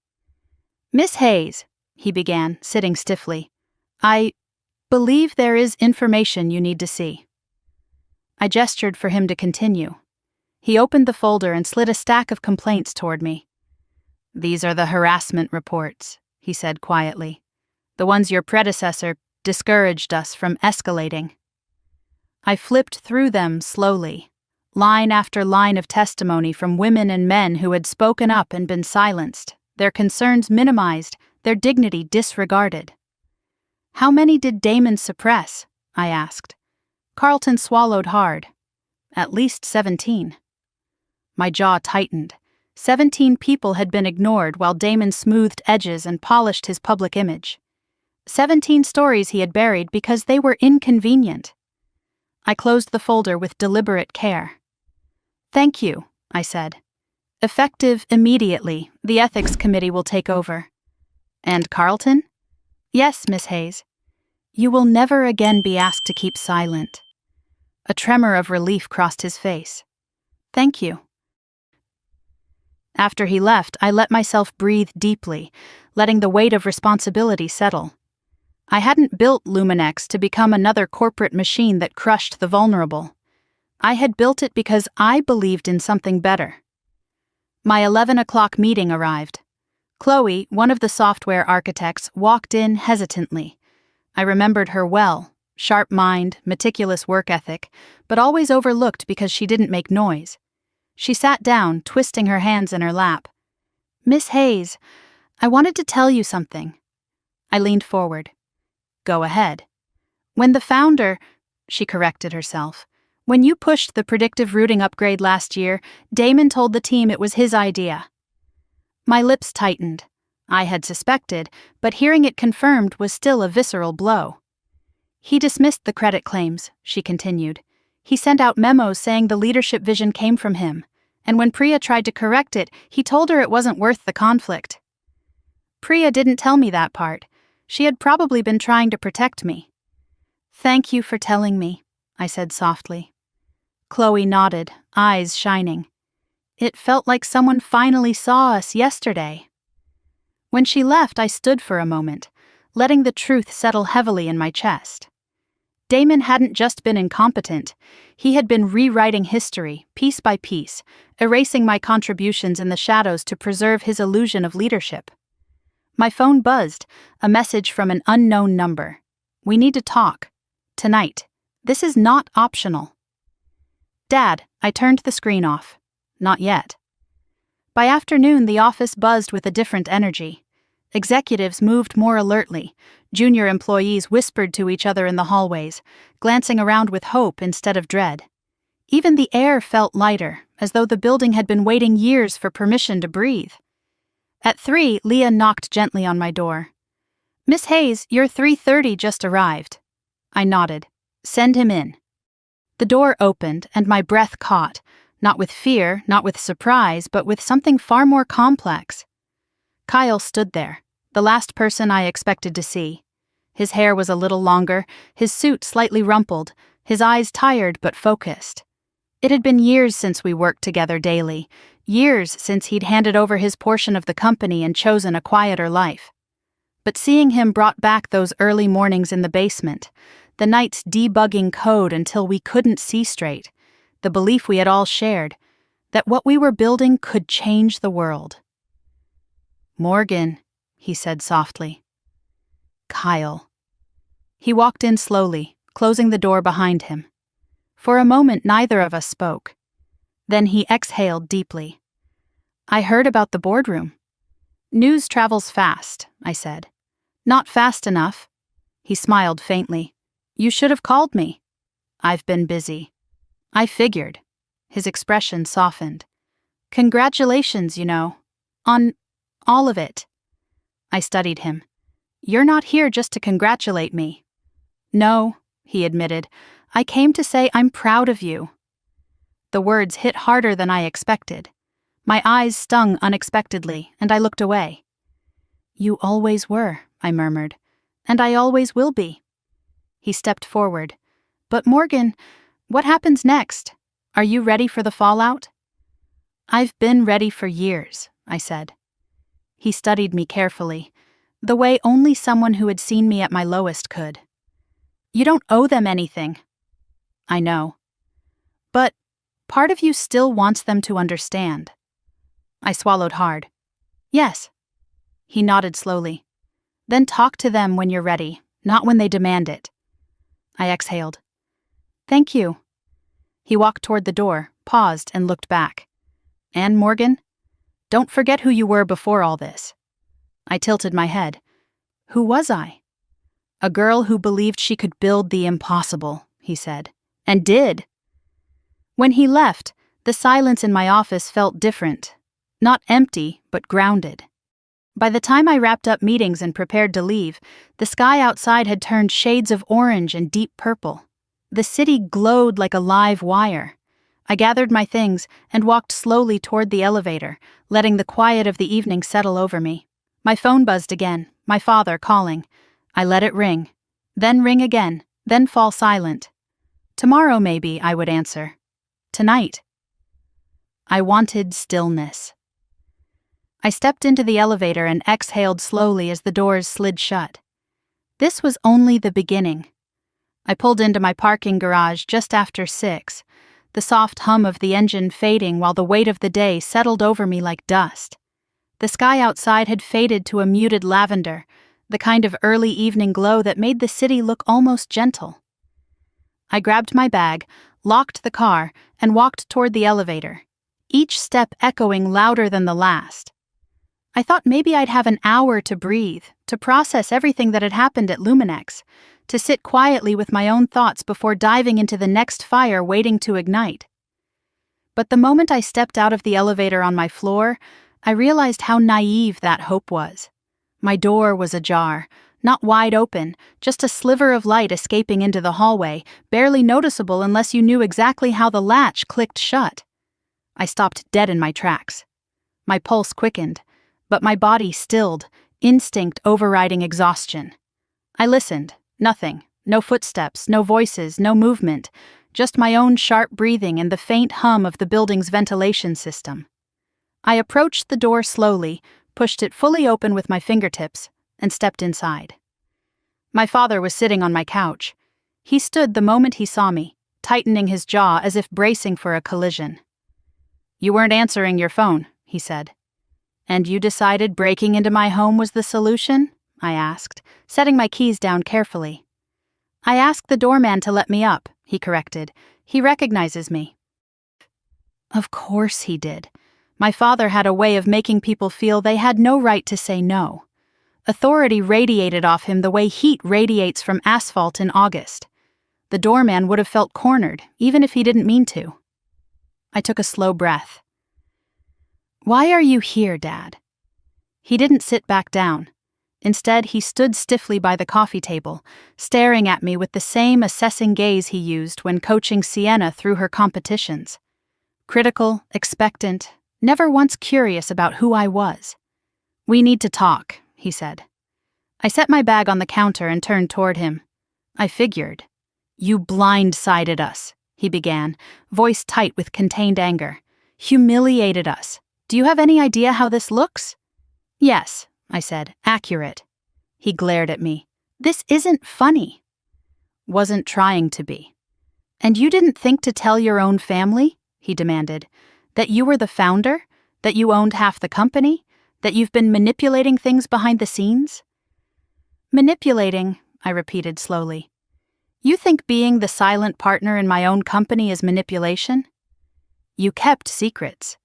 "Miss Hayes," he began, sitting stiffly, "I believe there is information you need to see." I gestured for him to continue. He opened the folder and slid a stack of complaints toward me. "These are the harassment reports," he said quietly. "The ones your predecessor discouraged us from escalating." I flipped through them slowly. Line after line of testimony from women and men who had spoken up and been silenced, their concerns minimized, their dignity disregarded. "How many did Damon suppress?" I asked. Carlton swallowed hard. "At least 17. My jaw tightened. 17 people had been ignored while Damon smoothed edges and polished his public image. 17 stories he had buried because they were inconvenient. I closed the folder with deliberate care. "Thank you," I said. "Effective immediately, the ethics committee will take over." "And Carlton?" "Yes, Miss Hayes. You will never again be asked to keep silent." A tremor of relief crossed his face. "Thank you." After he left, I let myself breathe deeply, letting the weight of responsibility settle. I hadn't built Luminex to become another corporate machine that crushed the vulnerable. I had built it because I believed in something better. My 11 o'clock meeting arrived. Chloe, one of the software architects, walked in hesitantly. I remembered her well, sharp mind, meticulous work ethic, but always overlooked because she didn't make noise. She sat down, twisting her hands in her lap. "Miss Hayes, I wanted to tell you something." I leaned forward. "Go ahead." "When the founder," she corrected herself, "when you pushed the predictive routing upgrade last year, Damon told the team it was his idea." My lips tightened. I had suspected, but hearing it confirmed was still a visceral blow. "He dismissed the credit claims," she continued. "He sent out memos saying the leadership vision came from him, and when Priya tried to correct it, he told her it wasn't worth the conflict." Priya didn't tell me that part. She had probably been trying to protect me. "Thank you for telling me," I said softly. Chloe nodded, eyes shining. "It felt like someone finally saw us yesterday." When she left, I stood for a moment, letting the truth settle heavily in my chest. Damon hadn't just been incompetent, he had been rewriting history, piece by piece, erasing my contributions in the shadows to preserve his illusion of leadership. My phone buzzed, a message from an unknown number. "We need to talk. Tonight. This is not optional." "Dad," I turned the screen off. Not yet. By afternoon, the office buzzed with a different energy. Executives moved more alertly. Junior employees whispered to each other in the hallways, glancing around with hope instead of dread. Even the air felt lighter, as though the building had been waiting years for permission to breathe. At 3, Leah knocked gently on my door. "Miss Hayes, your 3:30 just arrived." I nodded. "Send him in." The door opened, and my breath caught, not with fear, not with surprise, but with something far more complex. Kyle stood there, the last person I expected to see. His hair was a little longer, his suit slightly rumpled, his eyes tired but focused. It had been years since we worked together daily, years since he'd handed over his portion of the company and chosen a quieter life. But seeing him brought back those early mornings in the basement, the nights debugging code until we couldn't see straight, the belief we had all shared, that what we were building could change the world. "Morgan," he said softly. "Kyle." He walked in slowly, closing the door behind him. For a moment, neither of us spoke. Then he exhaled deeply. "I heard about the boardroom." "News travels fast," I said. "Not fast enough." He smiled faintly. "You should have called me." "I've been busy." "I figured." His expression softened. "Congratulations, on all of it." I studied him. "You're not here just to congratulate me." "No," he admitted. "I came to say I'm proud of you." The words hit harder than I expected. My eyes stung unexpectedly, and I looked away. "You always were," I murmured. "And I always will be." He stepped forward. "But Morgan, what happens next? Are you ready for the fallout?" "I've been ready for years," I said. He studied me carefully, the way only someone who had seen me at my lowest could. "You don't owe them anything." "I know. But part of you still wants them to understand." I swallowed hard. "Yes." He nodded slowly. "Then talk to them when you're ready, not when they demand it." I exhaled. "Thank you." He walked toward the door, paused, and looked back. "And Morgan, don't forget who you were before all this." I tilted my head. Who was I? "A girl who believed she could build the impossible," he said. "And did." When he left, the silence in my office felt different. Not empty, but grounded. By the time I wrapped up meetings and prepared to leave, the sky outside had turned shades of orange and deep purple. The city glowed like a live wire. I gathered my things and walked slowly toward the elevator, letting the quiet of the evening settle over me. My phone buzzed again, my father calling. I let it ring, then ring again, then fall silent. Tomorrow maybe, I would answer. Tonight. I wanted stillness. I stepped into the elevator and exhaled slowly as the doors slid shut. This was only the beginning. I pulled into my parking garage just after 6, the soft hum of the engine fading while the weight of the day settled over me like dust. The sky outside had faded to a muted lavender, the kind of early evening glow that made the city look almost gentle. I grabbed my bag, locked the car, and walked toward the elevator, each step echoing louder than the last. I thought maybe I'd have an hour to breathe, to process everything that had happened at Luminex, to sit quietly with my own thoughts before diving into the next fire waiting to ignite. But the moment I stepped out of the elevator on my floor, I realized how naive that hope was. My door was ajar, not wide open, just a sliver of light escaping into the hallway, barely noticeable unless you knew exactly how the latch clicked shut. I stopped dead in my tracks. My pulse quickened, but my body stilled, instinct overriding exhaustion. I listened. Nothing. No footsteps, no voices, no movement, just my own sharp breathing and the faint hum of the building's ventilation system. I approached the door slowly, pushed it fully open with my fingertips, and stepped inside. My father was sitting on my couch. He stood the moment he saw me, tightening his jaw as if bracing for a collision. "You weren't answering your phone," he said. "And you decided breaking into my home was the solution?" I asked, setting my keys down carefully. "I asked the doorman to let me up," he corrected. "He recognizes me." Of course he did. My father had a way of making people feel they had no right to say no. Authority radiated off him the way heat radiates from asphalt in August. The doorman would have felt cornered, even if he didn't mean to. I took a slow breath. "Why are you here, Dad?" He didn't sit back down. Instead, he stood stiffly by the coffee table, staring at me with the same assessing gaze he used when coaching Sienna through her competitions. Critical, expectant, never once curious about who I was. "We need to talk," he said. I set my bag on the counter and turned toward him. I figured. "You blindsided us," he began, voice tight with contained anger. "Humiliated us. Do you have any idea how this looks?" "Yes," I said, "accurate." He glared at me. "This isn't funny." "Wasn't trying to be." "And you didn't think to tell your own family?" he demanded. "That you were the founder? That you owned half the company? That you've been manipulating things behind the scenes?" "Manipulating," I repeated slowly. "You think being the silent partner in my own company is manipulation?" "You kept secrets.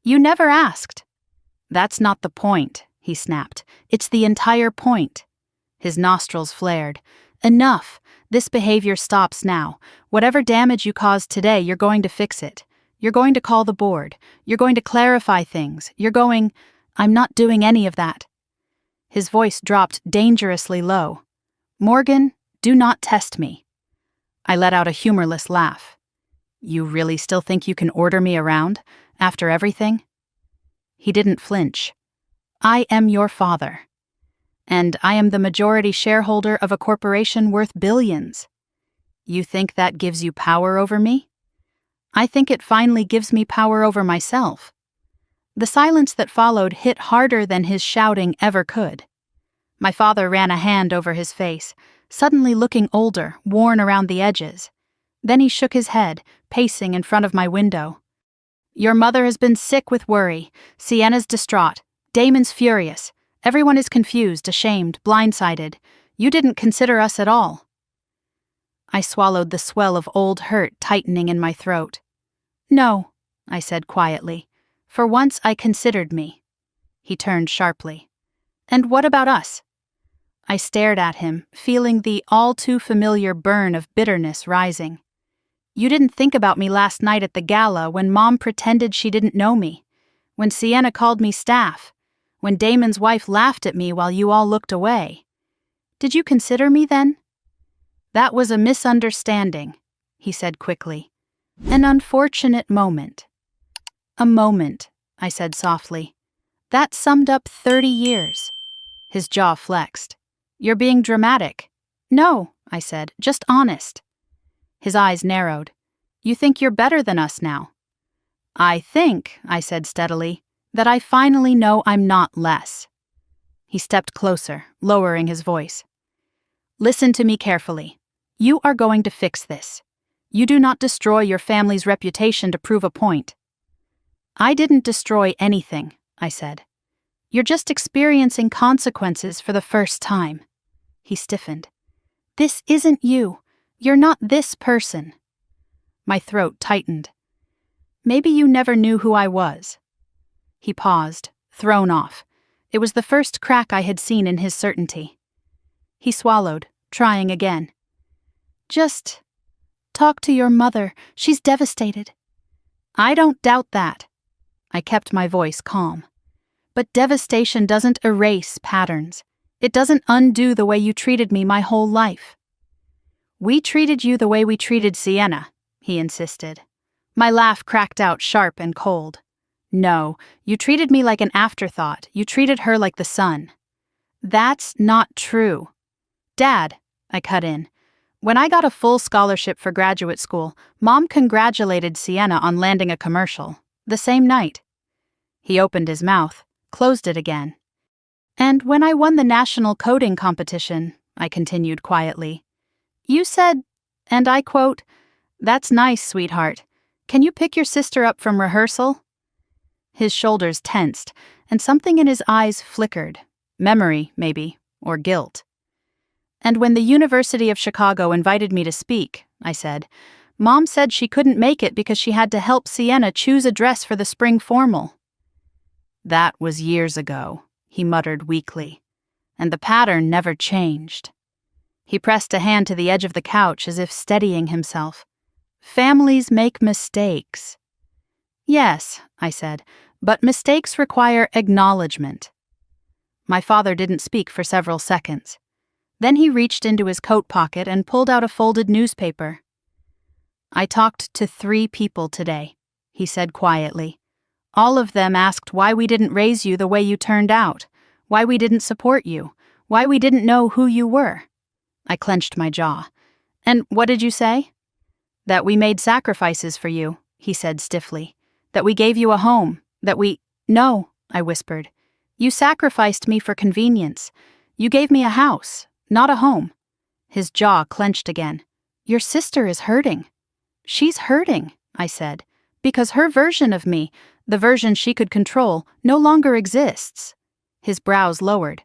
You never asked." "That's not the point," he snapped. "It's the entire point." His nostrils flared. "Enough. This behavior stops now. Whatever damage you caused today, you're going to fix it. You're going to call the board. You're going to clarify things. I'm not doing any of that." His voice dropped dangerously low. "Morgan, do not test me." I let out a humorless laugh. "You really still think you can order me around, after everything?" He didn't flinch. "I am your father. And I am the majority shareholder of a corporation worth billions. You think that gives you power over me? I think it finally gives me power over myself." The silence that followed hit harder than his shouting ever could. My father ran a hand over his face, suddenly looking older, worn around the edges. Then he shook his head, pacing in front of my window. "Your mother has been sick with worry. Sienna's distraught. Damon's furious. Everyone is confused, ashamed, blindsided. You didn't consider us at all." I swallowed the swell of old hurt tightening in my throat. "No," I said quietly. "For once I considered me." He turned sharply. "And what about us?" I stared at him, feeling the all-too-familiar burn of bitterness rising. "You didn't think about me last night at the gala when Mom pretended she didn't know me. When Sienna called me staff. When Damon's wife laughed at me while you all looked away. Did you consider me then? That was a misunderstanding, he said quickly. An unfortunate moment. A moment, I said softly. That summed up 30 years. His jaw flexed. You're being dramatic. No, I said, just honest. His eyes narrowed. You think you're better than us now? I think, I said steadily, that I finally know I'm not less. He stepped closer, lowering his voice. Listen to me carefully. You are going to fix this. You do not destroy your family's reputation to prove a point. I didn't destroy anything, I said. You're just experiencing consequences for the first time. He stiffened. This isn't you. You're not this person. My throat tightened. Maybe you never knew who I was. He paused, thrown off. It was the first crack I had seen in his certainty. He swallowed, trying again. Just talk to your mother. She's devastated. I don't doubt that. I kept my voice calm. But devastation doesn't erase patterns. It doesn't undo the way you treated me my whole life. We treated you the way we treated Sienna, he insisted. My laugh cracked out sharp and cold. No, you treated me like an afterthought. You treated her like the sun. That's not true. Dad, I cut in. When I got a full scholarship for graduate school, Mom congratulated Sienna on landing a commercial, the same night. He opened his mouth, closed it again. And when I won the national coding competition, I continued quietly, you said, and I quote, "That's nice, sweetheart. Can you pick your sister up from rehearsal?" His shoulders tensed, and something in his eyes flickered. Memory, maybe, or guilt. And when the University of Chicago invited me to speak, I said, Mom said she couldn't make it because she had to help Sienna choose a dress for the spring formal. That was years ago, he muttered weakly, and the pattern never changed. He pressed a hand to the edge of the couch as if steadying himself. Families make mistakes. Yes, I said, but mistakes require acknowledgement. My father didn't speak for several seconds. Then he reached into his coat pocket and pulled out a folded newspaper. I talked to 3 people today, he said quietly. All of them asked why we didn't raise you the way you turned out, why we didn't support you, why we didn't know who you were. I clenched my jaw. And what did you say? That we made sacrifices for you, he said stiffly. That we gave you a home, that we— No, I whispered. You sacrificed me for convenience. You gave me a house, not a home. His jaw clenched again. Your sister is hurting. She's hurting, I said, because her version of me, the version she could control, no longer exists. His brows lowered.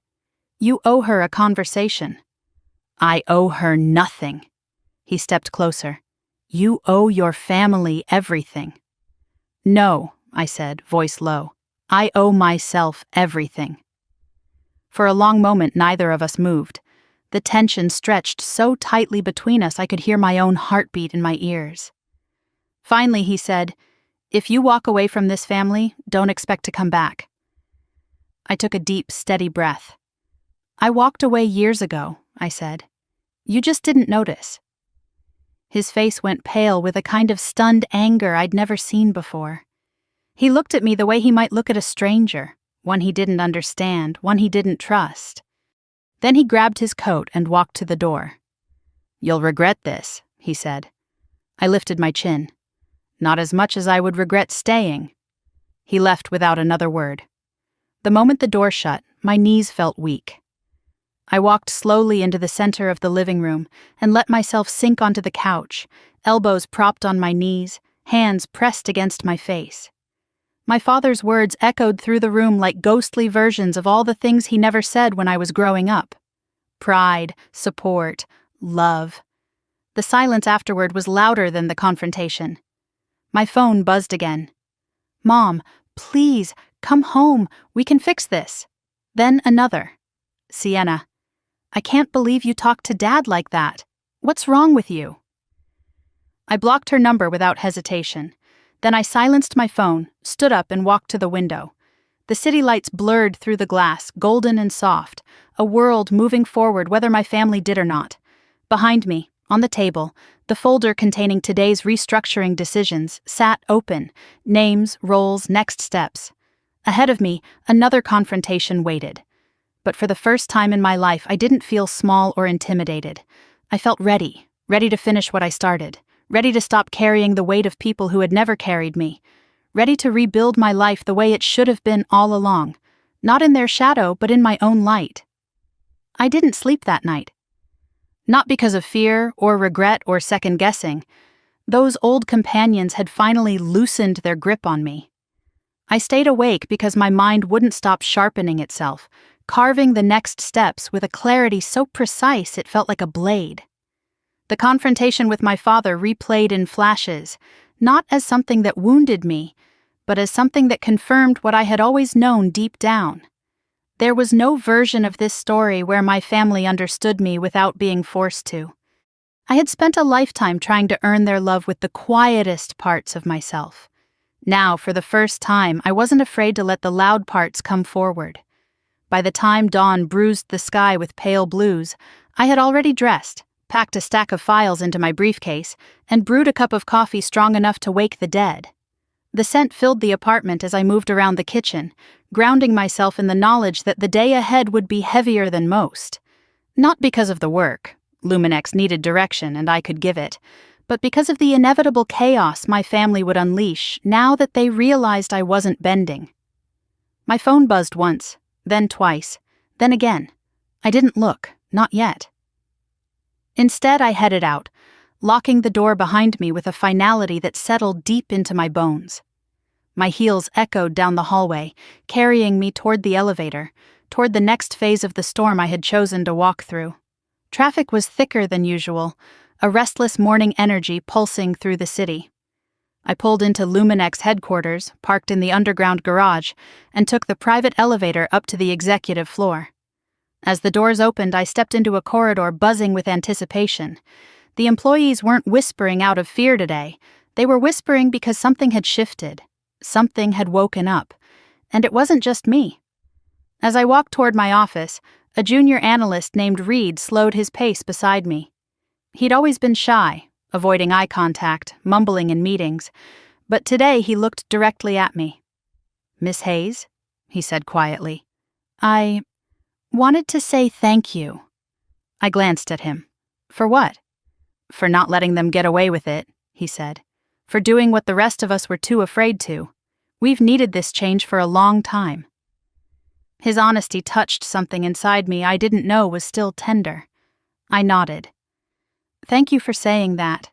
You owe her a conversation. I owe her nothing. He stepped closer. You owe your family everything. No, I said, voice low. I owe myself everything. For a long moment, neither of us moved. The tension stretched so tightly between us I could hear my own heartbeat in my ears. Finally, he said, If you walk away from this family, don't expect to come back. I took a deep, steady breath. I walked away years ago, I said. You just didn't notice. His face went pale with a kind of stunned anger I'd never seen before. He looked at me the way he might look at a stranger, one he didn't understand, one he didn't trust. Then he grabbed his coat and walked to the door. You'll regret this, he said. I lifted my chin. Not as much as I would regret staying. He left without another word. The moment the door shut, my knees felt weak. I walked slowly into the center of the living room and let myself sink onto the couch, elbows propped on my knees, hands pressed against my face. My father's words echoed through the room like ghostly versions of all the things he never said when I was growing up. Pride, support, love. The silence afterward was louder than the confrontation. My phone buzzed again. Mom, please, come home. We can fix this. Then another. Sienna. I can't believe you talked to Dad like that. What's wrong with you? I blocked her number without hesitation. Then I silenced my phone, stood up, and walked to the window. The city lights blurred through the glass, golden and soft, a world moving forward whether my family did or not. Behind me, on the table, the folder containing today's restructuring decisions sat open, names, roles, next steps. Ahead of me, another confrontation waited. But for the first time in my life, I didn't feel small or intimidated. I felt ready to finish what I started, ready to stop carrying the weight of people who had never carried me, ready to rebuild my life the way it should have been all along, not in their shadow, but in my own light. I didn't sleep that night. Not because of fear or regret or second-guessing. Those old companions had finally loosened their grip on me. I stayed awake because my mind wouldn't stop sharpening itself, carving the next steps with a clarity so precise it felt like a blade. The confrontation with my father replayed in flashes, not as something that wounded me, but as something that confirmed what I had always known deep down. There was no version of this story where my family understood me without being forced to. I had spent a lifetime trying to earn their love with the quietest parts of myself. Now, for the first time, I wasn't afraid to let the loud parts come forward. By the time dawn bruised the sky with pale blues, I had already dressed, packed a stack of files into my briefcase, and brewed a cup of coffee strong enough to wake the dead. The scent filled the apartment as I moved around the kitchen, grounding myself in the knowledge that the day ahead would be heavier than most. Not because of the work. Luminex needed direction and I could give it, but because of the inevitable chaos my family would unleash now that they realized I wasn't bending. My phone buzzed once, then twice, then again. I didn't look, not yet. Instead, I headed out, locking the door behind me with a finality that settled deep into my bones. My heels echoed down the hallway, carrying me toward the elevator, toward the next phase of the storm I had chosen to walk through. Traffic was thicker than usual, a restless morning energy pulsing through the city. I pulled into Luminex headquarters, parked in the underground garage, and took the private elevator up to the executive floor. As the doors opened, I stepped into a corridor buzzing with anticipation. The employees weren't whispering out of fear today. They were whispering because something had shifted. Something had woken up. And it wasn't just me. As I walked toward my office, a junior analyst named Reed slowed his pace beside me. He'd always been shy, avoiding eye contact, mumbling in meetings, but today he looked directly at me. "Miss Hayes," he said quietly, "I wanted to say thank you." I glanced at him. "For what?" "For not letting them get away with it," he said. "For doing what the rest of us were too afraid to. We've needed this change for a long time." His honesty touched something inside me I didn't know was still tender. I nodded. "Thank you for saying that."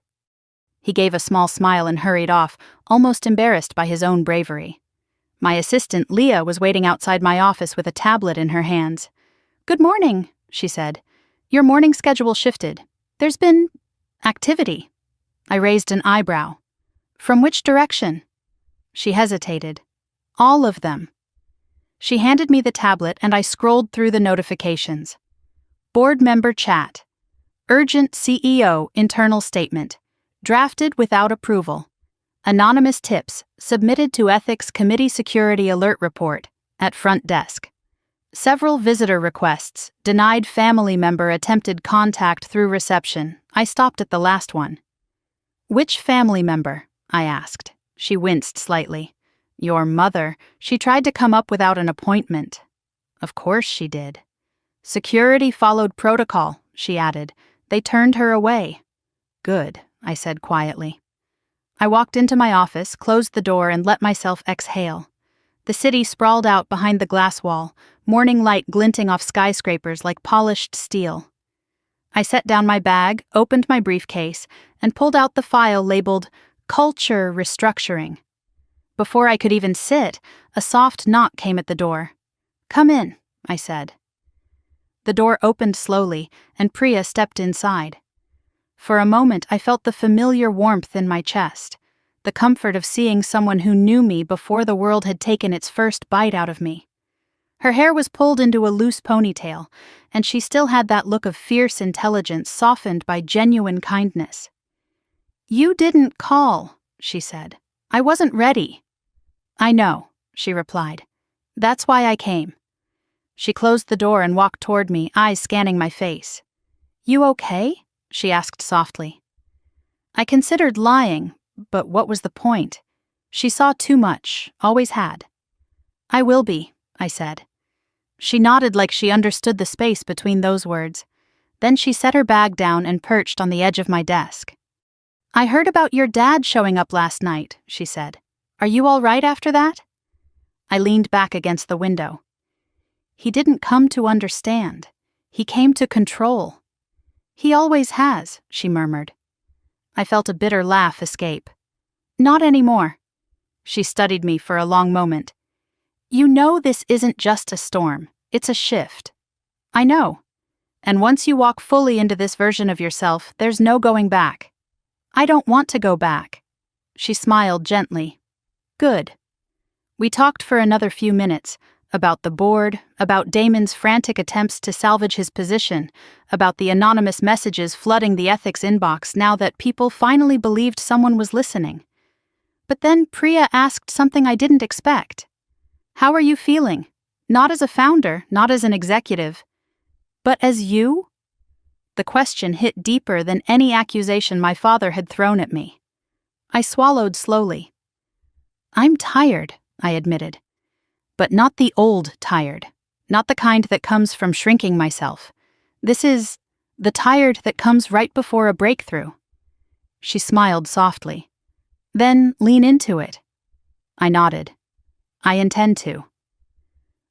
He gave a small smile and hurried off, almost embarrassed by his own bravery. My assistant, Leah, was waiting outside my office with a tablet in her hands. "Good morning," she said. "Your morning schedule shifted. There's been activity." I raised an eyebrow. "From which direction?" She hesitated. "All of them." She handed me the tablet and I scrolled through the notifications. Board member chat. Urgent CEO internal statement. Drafted without approval. Anonymous tips submitted to Ethics Committee Security Alert Report at front desk. Several visitor requests, denied family member attempted contact through reception. I stopped at the last one. "Which family member?" I asked. She winced slightly. "Your mother. She tried to come up without an appointment." "Of course she did." "Security followed protocol," she added. "They turned her away." "Good," I said quietly. I walked into my office, closed the door, and let myself exhale. The city sprawled out behind the glass wall, morning light glinting off skyscrapers like polished steel. I set down my bag, opened my briefcase, and pulled out the file labeled Culture Restructuring. Before I could even sit, a soft knock came at the door. "Come in," I said. The door opened slowly, and Priya stepped inside. For a moment, I felt the familiar warmth in my chest, the comfort of seeing someone who knew me before the world had taken its first bite out of me. Her hair was pulled into a loose ponytail, and she still had that look of fierce intelligence softened by genuine kindness. "You didn't call," she said. I wasn't ready. I know, she replied. That's why I came. She closed the door and walked toward me, eyes scanning my face. You okay? She asked softly. I considered lying, but what was the point? She saw too much, always had. I will be, I said. She nodded like she understood the space between those words. Then she set her bag down and perched on the edge of my desk. I heard about your dad showing up last night, she said. Are you all right after that? I leaned back against the window. He didn't come to understand. He came to control. He always has, she murmured. I felt a bitter laugh escape. Not anymore. She studied me for a long moment. You know this isn't just a storm, it's a shift. I know. And once you walk fully into this version of yourself, there's no going back. I don't want to go back. She smiled gently. Good. We talked for another few minutes, about the board, about Damon's frantic attempts to salvage his position, about the anonymous messages flooding the ethics inbox now that people finally believed someone was listening. But then Priya asked something I didn't expect. How are you feeling? Not as a founder, not as an executive, but as you? The question hit deeper than any accusation my father had thrown at me. I swallowed slowly. I'm tired, I admitted. But not the old tired, not the kind that comes from shrinking myself. This is the tired that comes right before a breakthrough. She smiled softly. Then lean into it. I nodded. I intend to.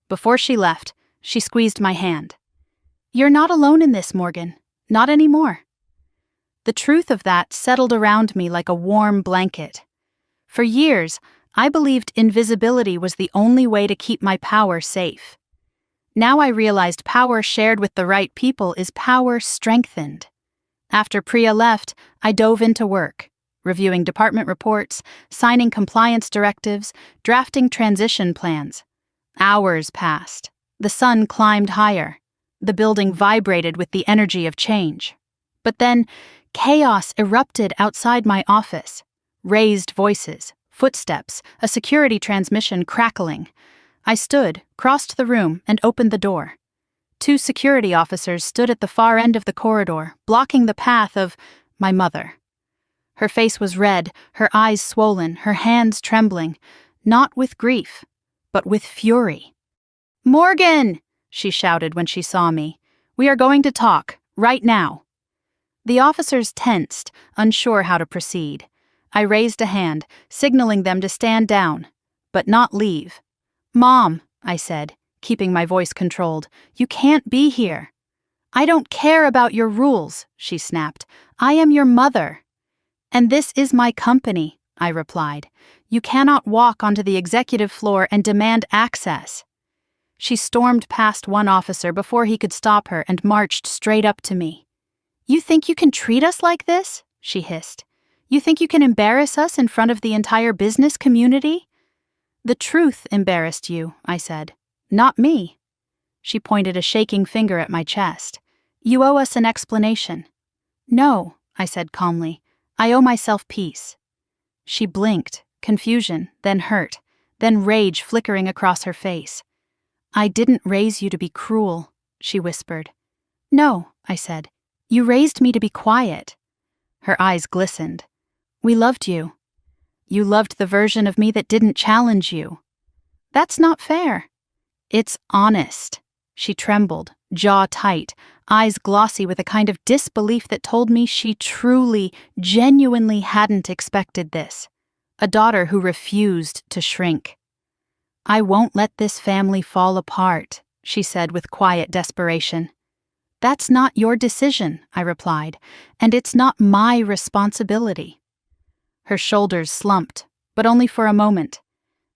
Before she left, she squeezed my hand. You're not alone in this, Morgan. Not anymore. The truth of that settled around me like a warm blanket. For years, I believed invisibility was the only way to keep my power safe. Now I realized power shared with the right people is power strengthened. After Priya left, I dove into work, reviewing department reports, signing compliance directives, drafting transition plans. Hours passed. The sun climbed higher. The building vibrated with the energy of change. But then, chaos erupted outside my office. Raised voices, footsteps, a security transmission crackling. I stood, crossed the room, and opened the door. 2 security officers stood at the far end of the corridor, blocking the path of my mother. Her face was red, her eyes swollen, her hands trembling, not with grief, but with fury. "Morgan!" she shouted when she saw me. "We are going to talk, right now." The officers tensed, unsure how to proceed. I raised a hand, signaling them to stand down, but not leave. "Mom," I said, keeping my voice controlled, "you can't be here." "I don't care about your rules," she snapped. "I am your mother." "And this is my company," I replied. "You cannot walk onto the executive floor and demand access." She stormed past one officer before he could stop her and marched straight up to me. "You think you can treat us like this?" she hissed. "You think you can embarrass us in front of the entire business community?" "The truth embarrassed you," I said. "Not me." She pointed a shaking finger at my chest. "You owe us an explanation." "No," I said calmly. "I owe myself peace." She blinked, confusion, then hurt, then rage flickering across her face. "I didn't raise you to be cruel," she whispered. "No," I said. "You raised me to be quiet." Her eyes glistened. "We loved you. You loved the version of me that didn't challenge you." "That's not fair." "It's honest." She trembled, jaw tight, eyes glossy with a kind of disbelief that told me she truly, genuinely hadn't expected this. A daughter who refused to shrink. "I won't let this family fall apart," she said with quiet desperation. "That's not your decision," I replied, "and it's not my responsibility." Her shoulders slumped, but only for a moment.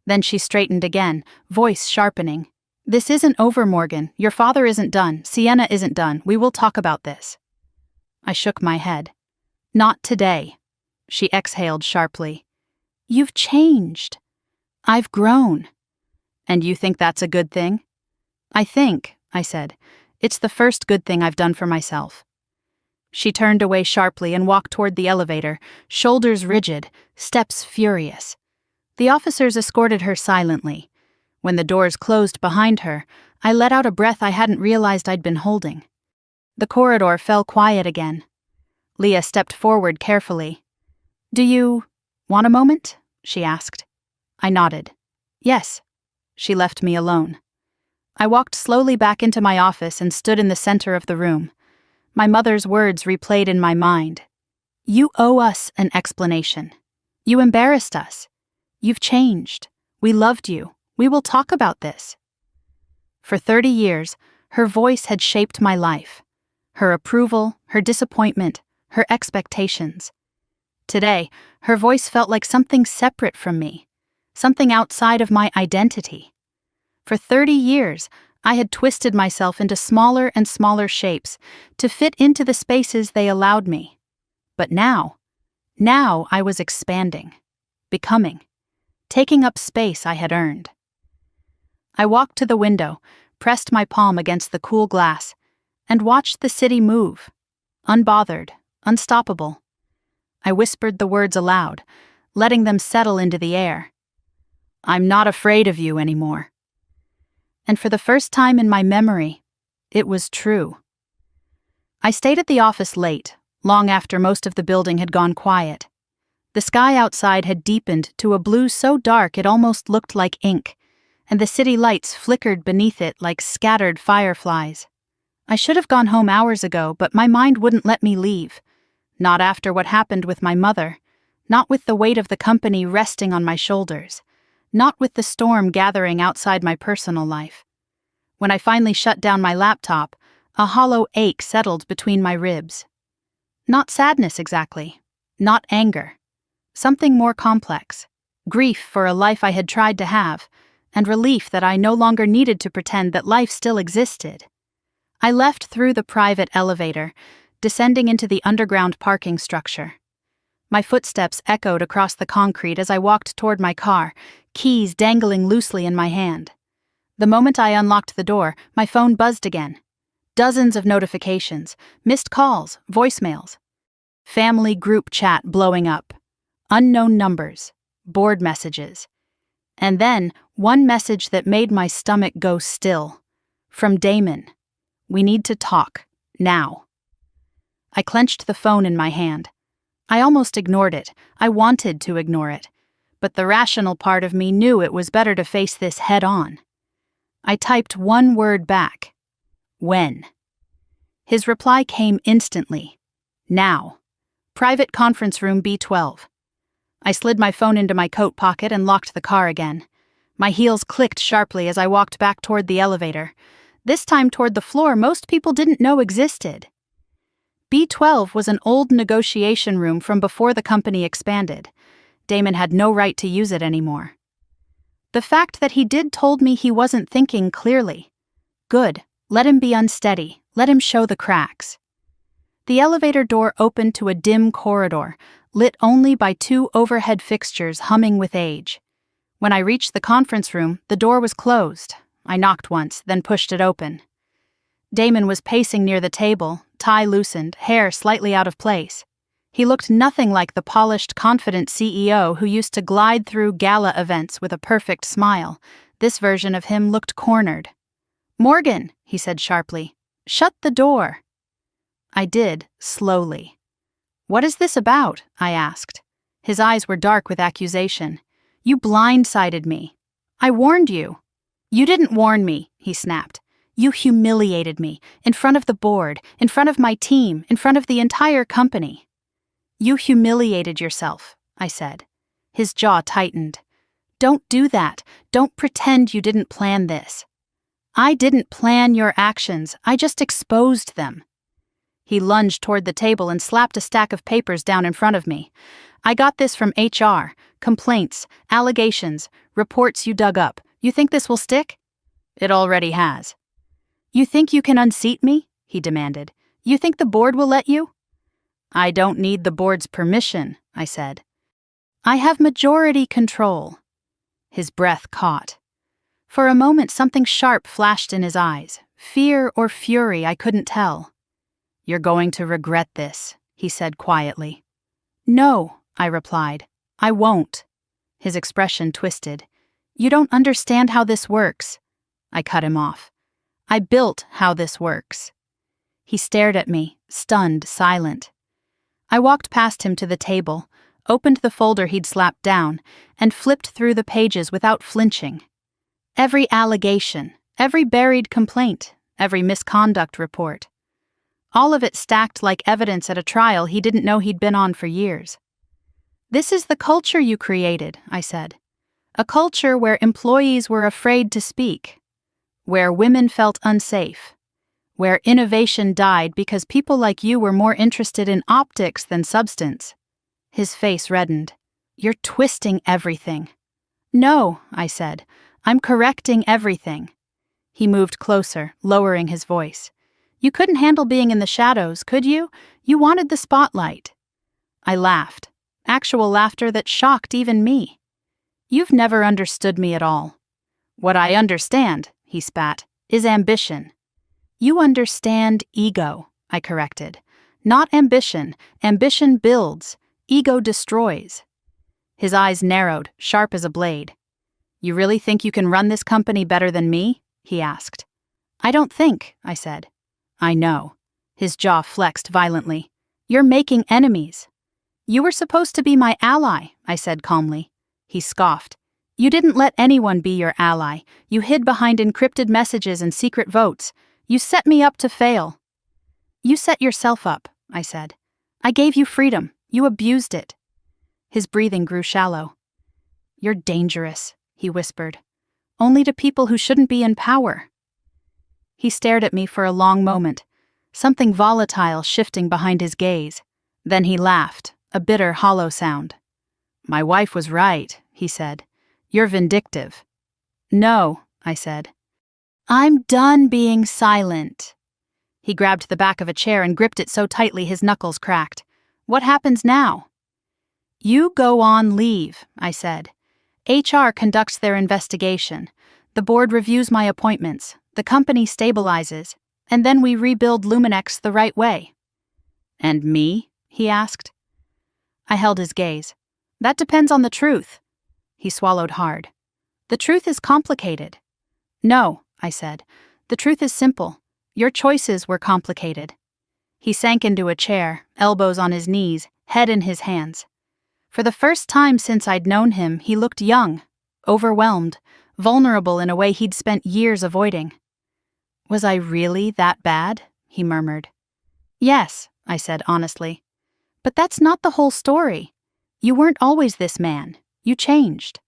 Then she straightened again, voice sharpening. "This isn't over, Morgan. Your father isn't done. Sienna isn't done. We will talk about this." I shook my head. "Not today." She exhaled sharply. "You've changed. I've grown." "And you think that's a good thing?" "I think," I said, "it's the first good thing I've done for myself." She turned away sharply and walked toward the elevator, shoulders rigid, steps furious. The officers escorted her silently. When the doors closed behind her, I let out a breath I hadn't realized I'd been holding. The corridor fell quiet again. Leah stepped forward carefully. "Do you want a moment?" she asked. I nodded. "Yes." She left me alone. I walked slowly back into my office and stood in the center of the room. My mother's words replayed in my mind. "You owe us an explanation. You embarrassed us. You've changed. We loved you. We will talk about this." For 30 years, her voice had shaped my life. Her approval, her disappointment, her expectations. Today, her voice felt like something separate from me, something outside of my identity. For 30 years, I had twisted myself into smaller and smaller shapes to fit into the spaces they allowed me. But now I was expanding, becoming, taking up space I had earned. I walked to the window, pressed my palm against the cool glass, and watched the city move, unbothered, unstoppable. I whispered the words aloud, letting them settle into the air. "I'm not afraid of you anymore." And for the first time in my memory, it was true. I stayed at the office late, long after most of the building had gone quiet. The sky outside had deepened to a blue so dark it almost looked like ink, and the city lights flickered beneath it like scattered fireflies. I should have gone home hours ago, but my mind wouldn't let me leave. Not after what happened with my mother, not with the weight of the company resting on my shoulders, not with the storm gathering outside my personal life. When I finally shut down my laptop, a hollow ache settled between my ribs. Not sadness exactly, not anger. Something more complex. Grief for a life I had tried to have, and relief that I no longer needed to pretend that life still existed. I left through the private elevator, descending into the underground parking structure. My footsteps echoed across the concrete as I walked toward my car, keys dangling loosely in my hand. The moment I unlocked the door, my phone buzzed again. Dozens of notifications, missed calls, voicemails. Family group chat blowing up. Unknown numbers, board messages. And then, one message that made my stomach go still. From Damon. "We need to talk, now." I clenched the phone in my hand. I almost ignored it. I wanted to ignore it. But the rational part of me knew it was better to face this head-on. I typed one word back. "When?" His reply came instantly. "Now. Private conference room B12. I slid my phone into my coat pocket and locked the car again. My heels clicked sharply as I walked back toward the elevator. This time toward the floor most people didn't know existed. B12 was an old negotiation room from before the company expanded. Damon had no right to use it anymore. The fact that he did told me he wasn't thinking clearly. Good, let him be unsteady, let him show the cracks. The elevator door opened to a dim corridor, lit only by 2 overhead fixtures humming with age. When I reached the conference room, the door was closed. I knocked once, then pushed it open. Damon was pacing near the table, tie loosened, hair slightly out of place. He looked nothing like the polished, confident CEO who used to glide through gala events with a perfect smile. This version of him looked cornered. "Morgan," he said sharply, "shut the door." I did, slowly. "What is this about?" I asked. His eyes were dark with accusation. "You blindsided me. I warned you." "You didn't warn me," he snapped. "You humiliated me, in front of the board, in front of my team, in front of the entire company." "You humiliated yourself," I said. His jaw tightened. "Don't do that. Don't pretend you didn't plan this." "I didn't plan your actions. I just exposed them." He lunged toward the table and slapped a stack of papers down in front of me. "I got this from HR. Complaints, allegations, reports you dug up. You think this will stick?" "It already has." "You think you can unseat me?" he demanded. "You think the board will let you?" "I don't need the board's permission," I said. "I have majority control." His breath caught. For a moment something sharp flashed in his eyes. Fear or fury, I couldn't tell. "You're going to regret this," he said quietly. "No," I replied. "I won't." His expression twisted. "You don't understand how this works." I cut him off. "I built how this works." He stared at me, stunned, silent. I walked past him to the table, opened the folder he'd slapped down, and flipped through the pages without flinching. Every allegation, every buried complaint, every misconduct report. All of it stacked like evidence at a trial he didn't know he'd been on for years. "This is the culture you created," I said. "A culture where employees were afraid to speak, where women felt unsafe, where innovation died because people like you were more interested in optics than substance." His face reddened. "You're twisting everything." "No," I said. "I'm correcting everything." He moved closer, lowering his voice. "You couldn't handle being in the shadows, could you? You wanted the spotlight." I laughed. Actual laughter that shocked even me. "You've never understood me at all." "What I understand," he spat, "is ambition." "You understand ego," I corrected. "Not ambition. Ambition builds. Ego destroys." His eyes narrowed, sharp as a blade. "You really think you can run this company better than me?" he asked. "I don't think," I said. "I know." His jaw flexed violently. "You're making enemies." "You were supposed to be my ally," I said calmly. He scoffed. "You didn't let anyone be your ally. You hid behind encrypted messages and secret votes. You set me up to fail." "You set yourself up," I said. "I gave you freedom. You abused it." His breathing grew shallow. "You're dangerous," he whispered. "Only to people who shouldn't be in power." He stared at me for a long moment, something volatile shifting behind his gaze. Then he laughed, a bitter, hollow sound. "My wife was right," he said. "You're vindictive." "No," I said. "I'm done being silent." He grabbed the back of a chair and gripped it so tightly his knuckles cracked. "What happens now?" "You go on leave," I said. "HR conducts their investigation. The board reviews my appointments. The company stabilizes. And then we rebuild Luminex the right way." "And me?" he asked. I held his gaze. "That depends on the truth." He swallowed hard. "The truth is complicated." "No," I said. "The truth is simple. Your choices were complicated." He sank into a chair, elbows on his knees, head in his hands. For the first time since I'd known him, he looked young, overwhelmed, vulnerable in a way he'd spent years avoiding. "Was I really that bad?" he murmured. "Yes," I said honestly. "But that's not the whole story. You weren't always this man. You changed."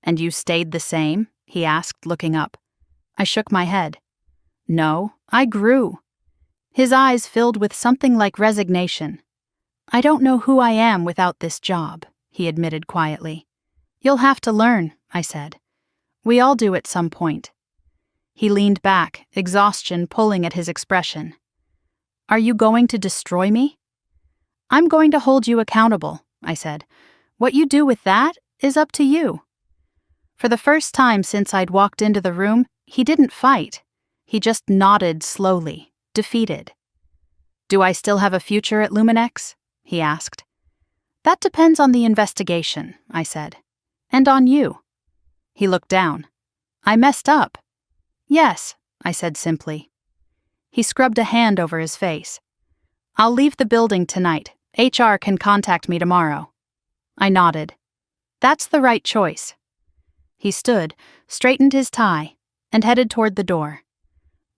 "And you stayed the same?" he asked, looking up. I shook my head. "No, I grew." His eyes filled with something like resignation. "I don't know who I am without this job," he admitted quietly. "You'll have to learn," I said. "We all do at some point." He leaned back, exhaustion pulling at his expression. "Are you going to destroy me?" "I'm going to hold you accountable," I said. "What you do with that is up to you." For the first time since I'd walked into the room, he didn't fight. He just nodded slowly, defeated. "Do I still have a future at Luminex?" he asked. "That depends on the investigation," I said. "And on you." He looked down. "I messed up." "Yes," I said simply. He scrubbed a hand over his face. "I'll leave the building tonight. HR can contact me tomorrow." I nodded. "That's the right choice." He stood, straightened his tie, and headed toward the door.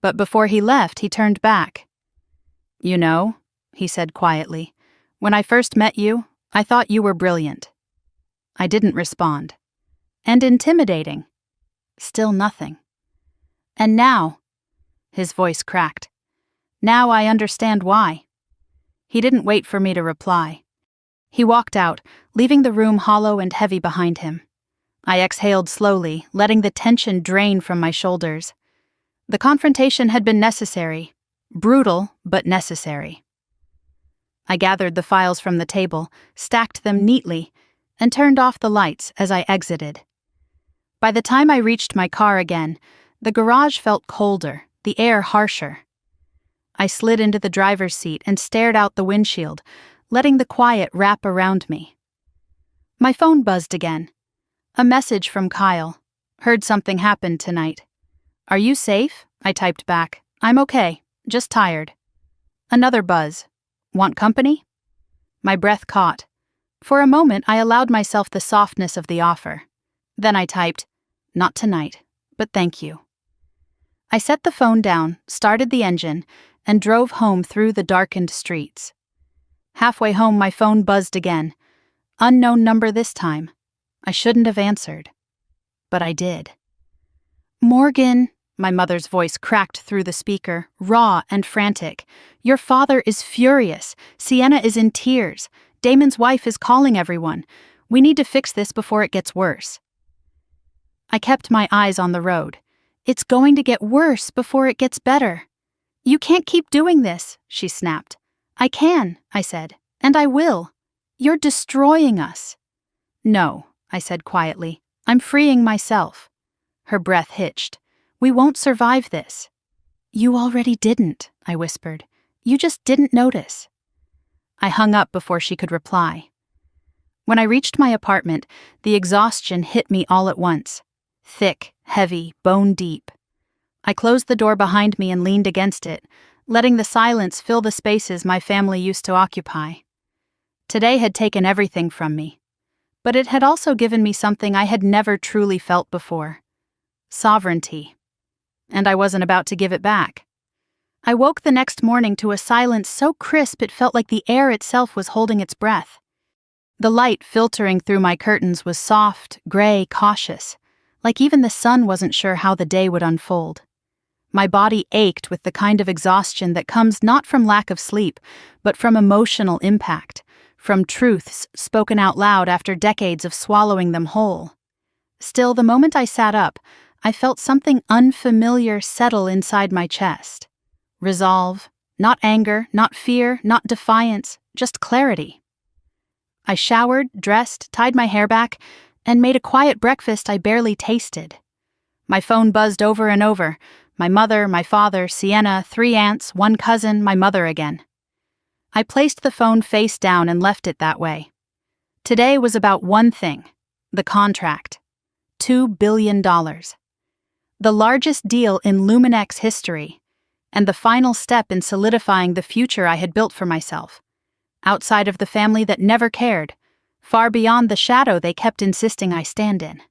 But before he left, he turned back. "You know," he said quietly, "when I first met you, I thought you were brilliant." I didn't respond. "And intimidating." Still nothing. "And now," his voice cracked, "now I understand why." He didn't wait for me to reply. He walked out, leaving the room hollow and heavy behind him. I exhaled slowly, letting the tension drain from my shoulders. The confrontation had been necessary, brutal but necessary. I gathered the files from the table, stacked them neatly, and turned off the lights as I exited. By the time I reached my car again, the garage felt colder, the air harsher. I slid into the driver's seat and stared out the windshield, letting the quiet wrap around me. My phone buzzed again. A message from Kyle. Heard something happened tonight. Are you safe? I typed back. I'm okay, just tired. Another buzz. Want company? My breath caught. For a moment, I allowed myself the softness of the offer. Then I typed, not tonight, but thank you. I set the phone down, started the engine, and drove home through the darkened streets. Halfway home, my phone buzzed again. Unknown number this time. I shouldn't have answered. But I did. Morgan, my mother's voice cracked through the speaker, raw and frantic. Your father is furious. Sienna is in tears. Damon's wife is calling everyone. We need to fix this before it gets worse. I kept my eyes on the road. It's going to get worse before it gets better. You can't keep doing this, she snapped. I can, I said, and I will. You're destroying us. No, I said quietly. I'm freeing myself. Her breath hitched. We won't survive this. You already didn't, I whispered. You just didn't notice. I hung up before she could reply. When I reached my apartment, the exhaustion hit me all at once. Thick, heavy, bone deep. I closed the door behind me and leaned against it, letting the silence fill the spaces my family used to occupy. Today had taken everything from me, but it had also given me something I had never truly felt before. Sovereignty. And I wasn't about to give it back. I woke the next morning to a silence so crisp it felt like the air itself was holding its breath. The light filtering through my curtains was soft, gray, cautious, like even the sun wasn't sure how the day would unfold. My body ached with the kind of exhaustion that comes not from lack of sleep, but from emotional impact, from truths spoken out loud after decades of swallowing them whole. Still, the moment I sat up, I felt something unfamiliar settle inside my chest. Resolve, not anger, not fear, not defiance, just clarity. I showered, dressed, tied my hair back, and made a quiet breakfast I barely tasted. My phone buzzed over and over. My mother, my father, Sienna, 3 aunts, 1 cousin, my mother again. I placed the phone face down and left it that way. Today was about one thing, the contract. $2 billion. The largest deal in Luminex history, and the final step in solidifying the future I had built for myself. Outside of the family that never cared, far beyond the shadow they kept insisting I stand in.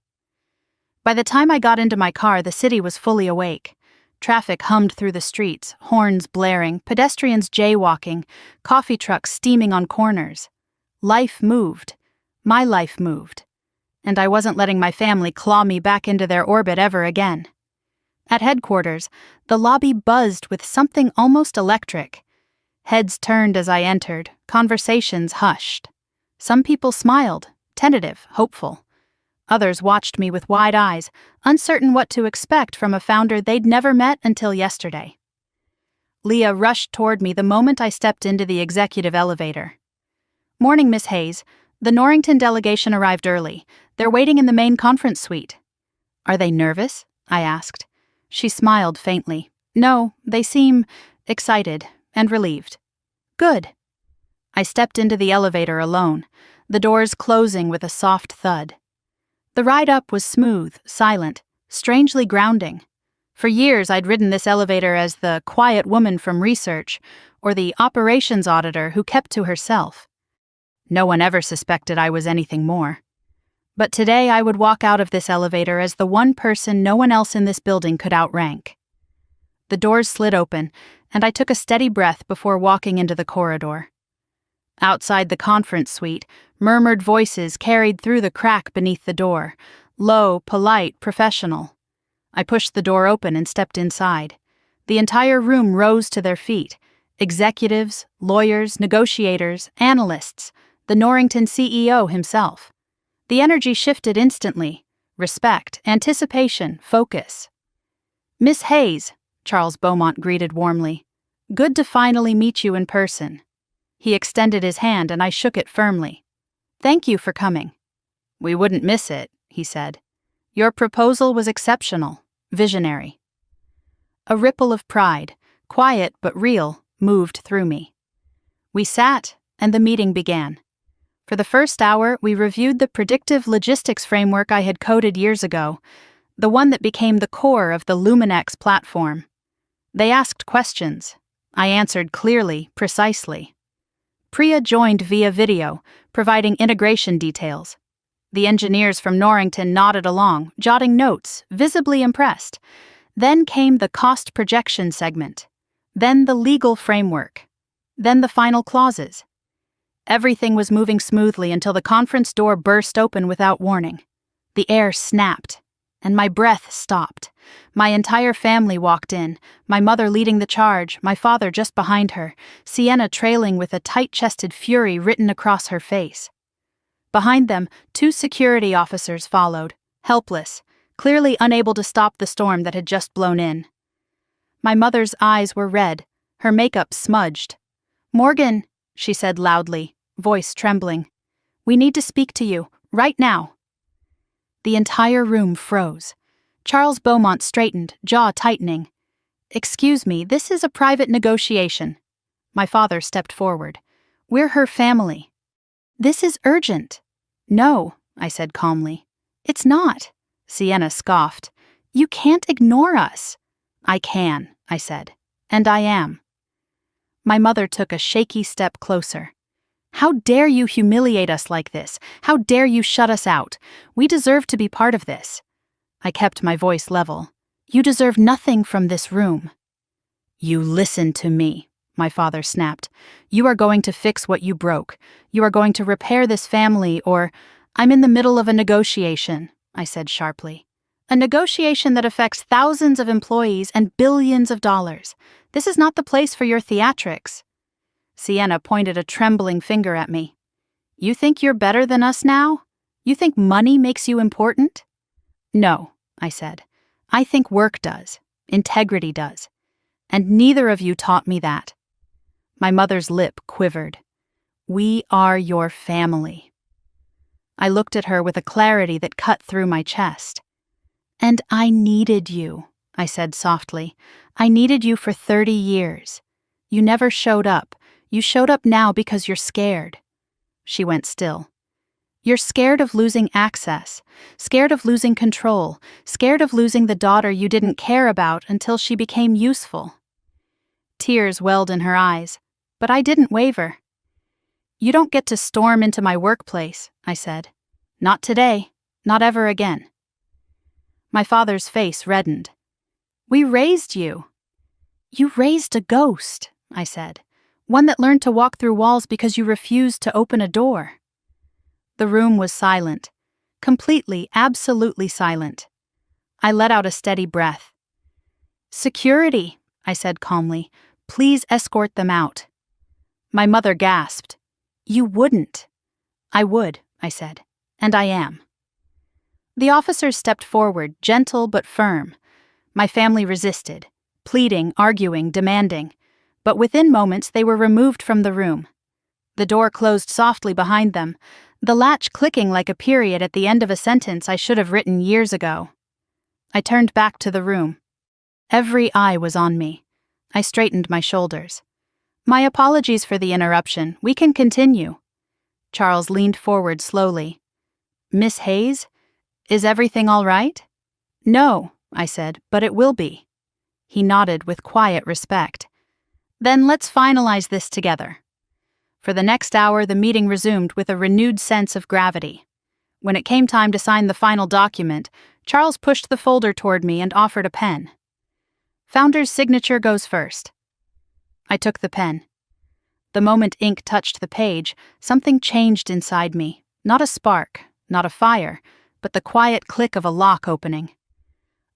By the time I got into my car, the city was fully awake. Traffic hummed through the streets, horns blaring, pedestrians jaywalking, coffee trucks steaming on corners. Life moved. My life moved. And I wasn't letting my family claw me back into their orbit ever again. At headquarters, the lobby buzzed with something almost electric. Heads turned as I entered, conversations hushed. Some people smiled, tentative, hopeful. Others watched me with wide eyes, uncertain what to expect from a founder they'd never met until yesterday. Leah rushed toward me the moment I stepped into the executive elevator. Morning, Miss Hayes. The Norrington delegation arrived early. They're waiting in the main conference suite. Are they nervous? I asked. She smiled faintly. No, they seem excited and relieved. Good. I stepped into the elevator alone, the doors closing with a soft thud. The ride up was smooth, silent, strangely grounding. For years I'd ridden this elevator as the quiet woman from research, or the operations auditor who kept to herself. No one ever suspected I was anything more. But today I would walk out of this elevator as the one person no one else in this building could outrank. The doors slid open, and I took a steady breath before walking into the corridor. Outside the conference suite, murmured voices carried through the crack beneath the door, low, polite, professional. I pushed the door open and stepped inside. The entire room rose to their feet. Executives, lawyers, negotiators, analysts, the Norrington CEO himself. The energy shifted instantly. Respect, anticipation, focus. Miss Hayes, Charles Beaumont greeted warmly. Good to finally meet you in person. He extended his hand and I shook it firmly. Thank you for coming. We wouldn't miss it, he said. Your proposal was exceptional, visionary. A ripple of pride, quiet but real, moved through me. We sat, and the meeting began. For For the first hour, we reviewed the predictive logistics framework I had coded years ago, the one that became the core of the Luminex platform. They asked questions. I answered clearly, precisely. Priya joined via video, providing integration details. The engineers from Norrington nodded along, jotting notes, visibly impressed. Then came the cost projection segment. Then the legal framework. Then the final clauses. Everything was moving smoothly until the conference door burst open without warning. The air snapped, and my breath stopped. My entire family walked in, my mother leading the charge, my father just behind her, Sienna trailing with a tight-chested fury written across her face. Behind them, 2 security officers followed, helpless, clearly unable to stop the storm that had just blown in. My mother's eyes were red, her makeup smudged. "Morgan," she said loudly, voice trembling. "We need to speak to you, right now." The entire room froze. Charles Beaumont straightened, jaw tightening. "Excuse me, this is a private negotiation." My father stepped forward. "We're her family." "This is urgent." "No," I said calmly. "It's not." Sienna scoffed. "You can't ignore us." "I can," I said. "And I am." My mother took a shaky step closer. "How dare you humiliate us like this? How dare you shut us out? We deserve to be part of this." I kept my voice level. "You deserve nothing from this room." "You listen to me," my father snapped. "You are going to fix what you broke. You are going to repair this family, or—" "I'm in the middle of a negotiation," I said sharply. "A negotiation that affects thousands of employees and billions of dollars. This is not the place for your theatrics." Sienna pointed a trembling finger at me. "You think you're better than us now? You think money makes you important?" "No," I said. "I think work does. Integrity does. And neither of you taught me that." My mother's lip quivered. "We are your family." I looked at her with a clarity that cut through my chest. "And I needed you," I said softly. "I needed you for 30 years. You never showed up. You showed up now because you're scared." She went still. "You're scared of losing access, scared of losing control, scared of losing the daughter you didn't care about until she became useful." Tears welled in her eyes, but I didn't waver. "You don't get to storm into my workplace," I said. "Not today, not ever again." My father's face reddened. "We raised you." "You raised a ghost," I said. "One that learned to walk through walls because you refused to open a door." The room was silent. Completely, absolutely silent. I let out a steady breath. "Security," I said calmly. "Please escort them out." My mother gasped. "You wouldn't." "I would," I said. "And I am." The officers stepped forward, gentle but firm. My family resisted, pleading, arguing, demanding. But within moments they were removed from the room. The door closed softly behind them, the latch clicking like a period at the end of a sentence I should have written years ago. I turned back to the room. Every eye was on me. I straightened my shoulders. "My apologies for the interruption. We can continue." Charles leaned forward slowly. "Miss Hayes, is everything all right?" "No," I said, "but it will be." He nodded with quiet respect. "Then let's finalize this together." For the next hour, the meeting resumed with a renewed sense of gravity. When it came time to sign the final document, Charles pushed the folder toward me and offered a pen. "Founder's signature goes first." I took the pen. The moment ink touched the page, something changed inside me. Not a spark, not a fire, but the quiet click of a lock opening.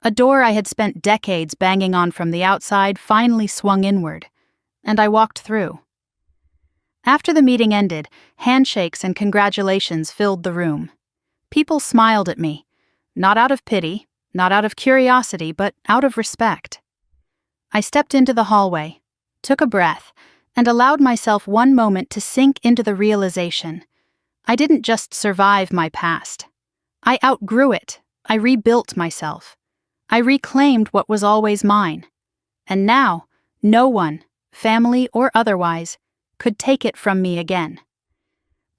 A door I had spent decades banging on from the outside finally swung inward, and I walked through. After the meeting ended, handshakes and congratulations filled the room. People smiled at me, not out of pity, not out of curiosity, but out of respect. I stepped into the hallway, took a breath, and allowed myself one moment to sink into the realization. I didn't just survive my past. I outgrew it. I rebuilt myself. I reclaimed what was always mine. And now, no one, family or otherwise, could take it from me again.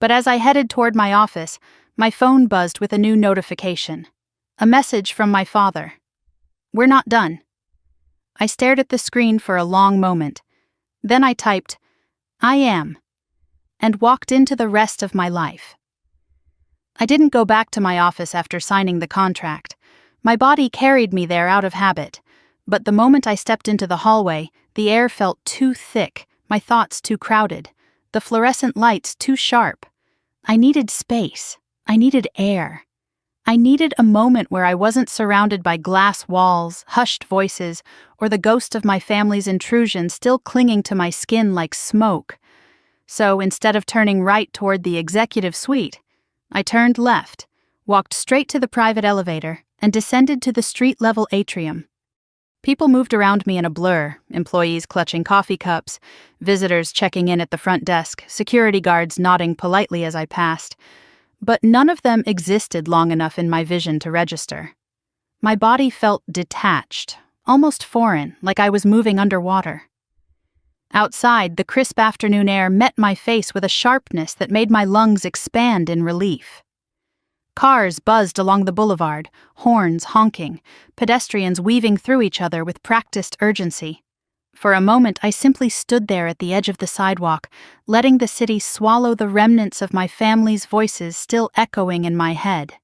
But as I headed toward my office, my phone buzzed with a new notification. A message from my father. "We're not done." I stared at the screen for a long moment. Then I typed, "I am," and walked into the rest of my life. I didn't go back to my office after signing the contract. My body carried me there out of habit, but the moment I stepped into the hallway, the air felt too thick, my thoughts too crowded, the fluorescent lights too sharp. I needed space. I needed air. I needed a moment where I wasn't surrounded by glass walls, hushed voices, or the ghost of my family's intrusion still clinging to my skin like smoke. So instead of turning right toward the executive suite, I turned left, walked straight to the private elevator, and descended to the street-level atrium. People moved around me in a blur, employees clutching coffee cups, visitors checking in at the front desk, security guards nodding politely as I passed. But none of them existed long enough in my vision to register. My body felt detached, almost foreign, like I was moving underwater. Outside, the crisp afternoon air met my face with a sharpness that made my lungs expand in relief. Cars buzzed along the boulevard, horns honking, pedestrians weaving through each other with practiced urgency. For a moment, I simply stood there at the edge of the sidewalk, letting the city swallow the remnants of my family's voices still echoing in my head.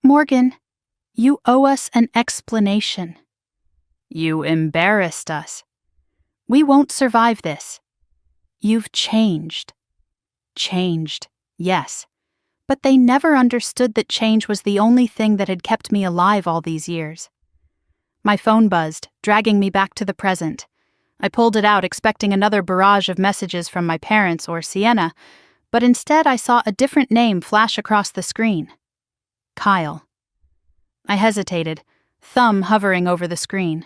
"Morgan, you owe us an explanation. You embarrassed us. We won't survive this. You've changed." Changed, yes. But they never understood that change was the only thing that had kept me alive all these years. My phone buzzed, dragging me back to the present. I pulled it out expecting another barrage of messages from my parents or Sienna, but instead I saw a different name flash across the screen. Kyle. I hesitated, thumb hovering over the screen.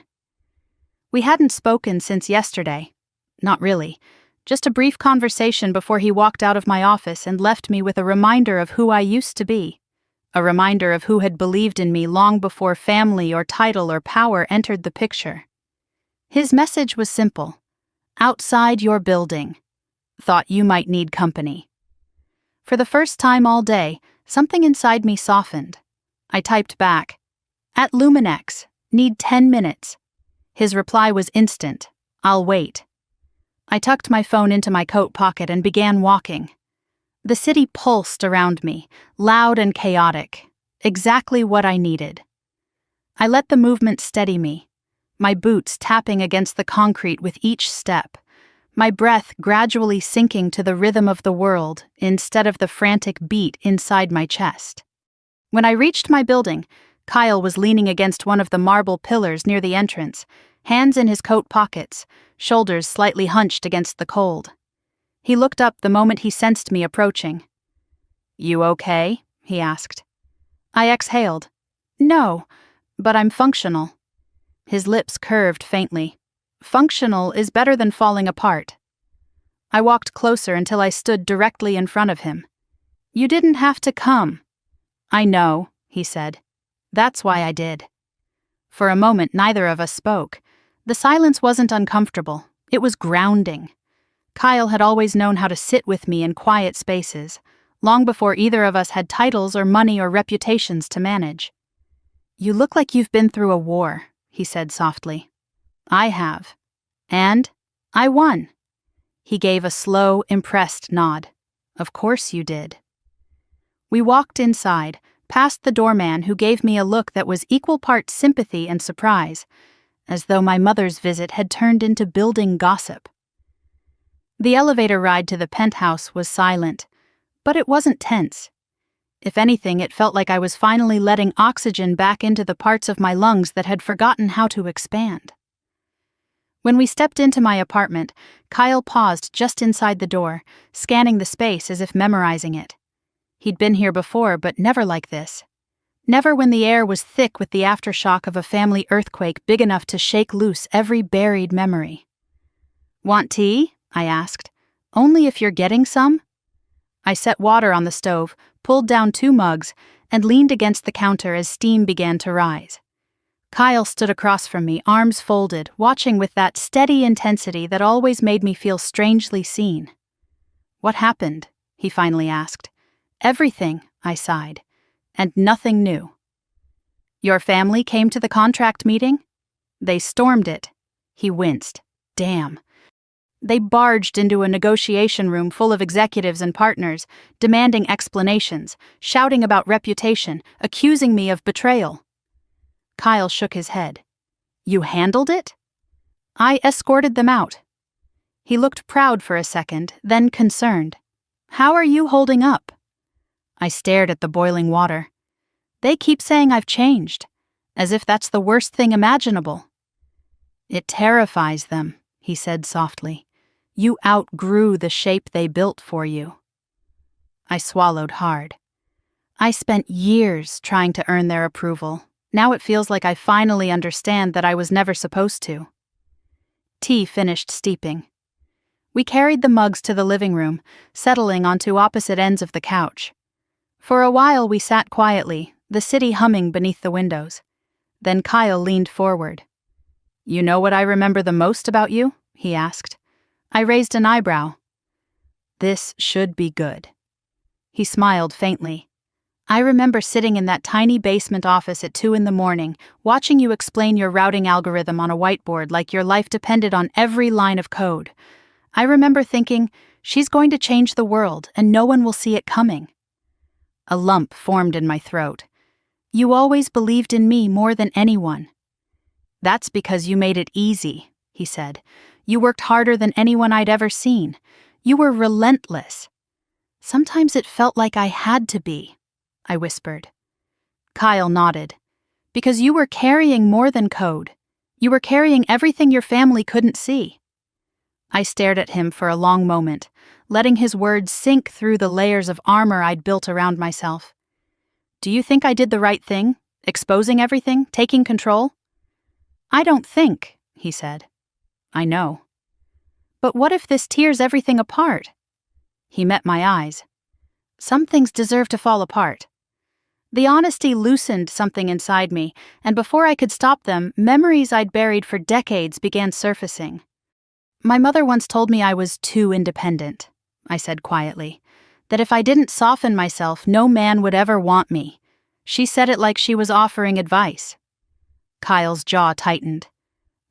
We hadn't spoken since yesterday. Not really. Just a brief conversation before he walked out of my office and left me with a reminder of who I used to be. A reminder of who had believed in me long before family or title or power entered the picture. His message was simple. "Outside your building. Thought you might need company." For the first time all day, something inside me softened. I typed back, "At Luminex. Need 10 minutes. His reply was instant. "I'll wait." I tucked my phone into my coat pocket and began walking. The city pulsed around me, loud and chaotic, exactly what I needed. I let the movement steady me, my boots tapping against the concrete with each step, my breath gradually sinking to the rhythm of the world instead of the frantic beat inside my chest. When I reached my building, Kyle was leaning against one of the marble pillars near the entrance, hands in his coat pockets, shoulders slightly hunched against the cold. He looked up the moment he sensed me approaching. "You okay?" he asked. I exhaled. "No, but I'm functional." His lips curved faintly. "Functional is better than falling apart." I walked closer until I stood directly in front of him. "You didn't have to come." "I know," he said. "That's why I did." For a moment, neither of us spoke. The silence wasn't uncomfortable. It was grounding. Kyle had always known how to sit with me in quiet spaces, long before either of us had titles or money or reputations to manage. "You look like you've been through a war," he said softly. "I have. And I won." He gave a slow, impressed nod. "Of course you did." We walked inside, past the doorman who gave me a look that was equal parts sympathy and surprise, as though my mother's visit had turned into building gossip. The elevator ride to the penthouse was silent, but it wasn't tense. If anything, it felt like I was finally letting oxygen back into the parts of my lungs that had forgotten how to expand. When we stepped into my apartment, Kyle paused just inside the door, scanning the space as if memorizing it. He'd been here before, but never like this. Never when the air was thick with the aftershock of a family earthquake big enough to shake loose every buried memory. "Want tea?" I asked. "Only if you're getting some?" I set water on the stove, pulled down 2 mugs, and leaned against the counter as steam began to rise. Kyle stood across from me, arms folded, watching with that steady intensity that always made me feel strangely seen. "What happened?" he finally asked. Everything, I sighed. And nothing new. Your family came to the contract meeting? They stormed it. He winced. Damn. They barged into a negotiation room full of executives and partners, demanding explanations, shouting about reputation, accusing me of betrayal. Kyle shook his head. You handled it? I escorted them out. He looked proud for a second, then concerned. How are you holding up? I stared at the boiling water. They keep saying I've changed, as if that's the worst thing imaginable. It terrifies them, he said softly. You outgrew the shape they built for you. I swallowed hard. I spent years trying to earn their approval. Now it feels like I finally understand that I was never supposed to. Tea finished steeping. We carried the mugs to the living room, settling onto opposite ends of the couch. For a while we sat quietly, the city humming beneath the windows. Then Kyle leaned forward. You know what I remember the most about you? He asked. I raised an eyebrow. This should be good. He smiled faintly. I remember sitting in that tiny basement office at 2 a.m, watching you explain your routing algorithm on a whiteboard like your life depended on every line of code. I remember thinking, she's going to change the world and no one will see it coming. A lump formed in my throat. You always believed in me more than anyone. That's because you made it easy, he said. You worked harder than anyone I'd ever seen. You were relentless. Sometimes it felt like I had to be, I whispered. Kyle nodded. Because you were carrying more than code. You were carrying everything your family couldn't see. I stared at him for a long moment, letting his words sink through the layers of armor I'd built around myself. Do you think I did the right thing? Exposing everything? Taking control? I don't think, he said. I know. But what if this tears everything apart? He met my eyes. Some things deserve to fall apart. The honesty loosened something inside me, and before I could stop them, memories I'd buried for decades began surfacing. My mother once told me I was too independent, I said quietly, that if I didn't soften myself, no man would ever want me. She said it like she was offering advice. Kyle's jaw tightened.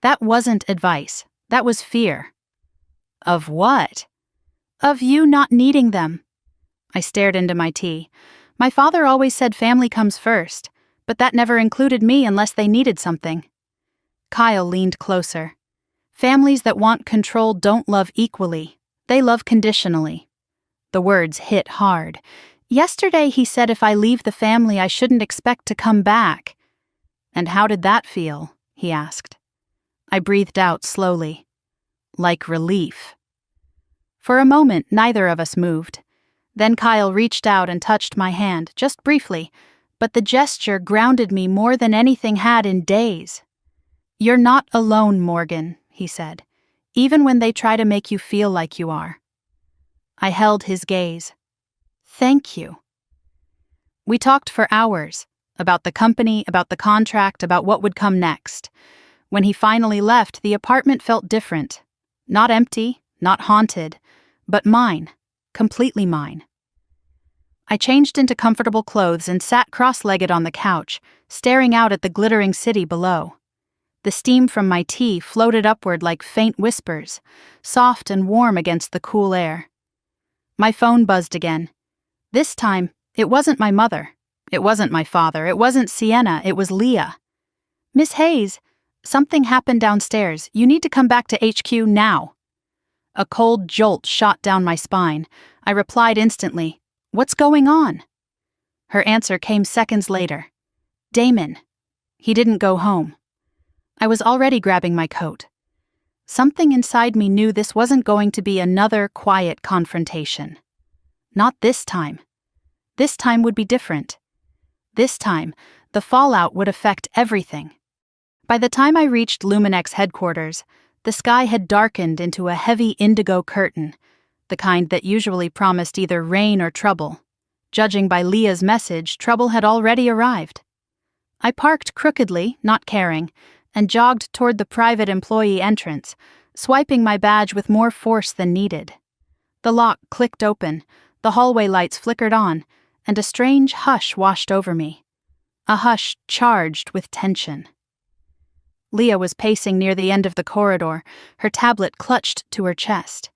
That wasn't advice. That was fear. Of what? Of you not needing them. I stared into my tea. My father always said family comes first, but that never included me unless they needed something. Kyle leaned closer. Families that want control don't love equally. They love conditionally. The words hit hard. Yesterday he said if I leave the family I shouldn't expect to come back. And how did that feel? He asked. I breathed out slowly. Like relief. For a moment, neither of us moved. Then Kyle reached out and touched my hand, just briefly, but the gesture grounded me more than anything had in days. You're not alone, Morgan, he said, even when they try to make you feel like you are. I held his gaze. Thank you. We talked for hours, about the company, about the contract, about what would come next. When he finally left, the apartment felt different. Not empty, not haunted, but mine, completely mine. I changed into comfortable clothes and sat cross-legged on the couch, staring out at the glittering city below. The steam from my tea floated upward like faint whispers, soft and warm against the cool air. My phone buzzed again. This time, it wasn't my mother. It wasn't my father. It wasn't Sienna. It was Leah. Miss Hayes, something happened downstairs. You need to come back to HQ now. A cold jolt shot down my spine. I replied instantly, What's going on? Her answer came seconds later. Damon. He didn't go home. I was already grabbing my coat. Something inside me knew this wasn't going to be another quiet confrontation. Not this time. This time would be different. This time, the fallout would affect everything. By the time I reached Luminex headquarters, the sky had darkened into a heavy indigo curtain, the kind that usually promised either rain or trouble. Judging by Leah's message, trouble had already arrived. I parked crookedly, not caring, and jogged toward the private employee entrance, swiping my badge with more force than needed. The lock clicked open, The hallway lights flickered on, and a strange hush washed over me. A hush charged with tension. Leah was pacing near the end of the corridor, her tablet clutched to her chest.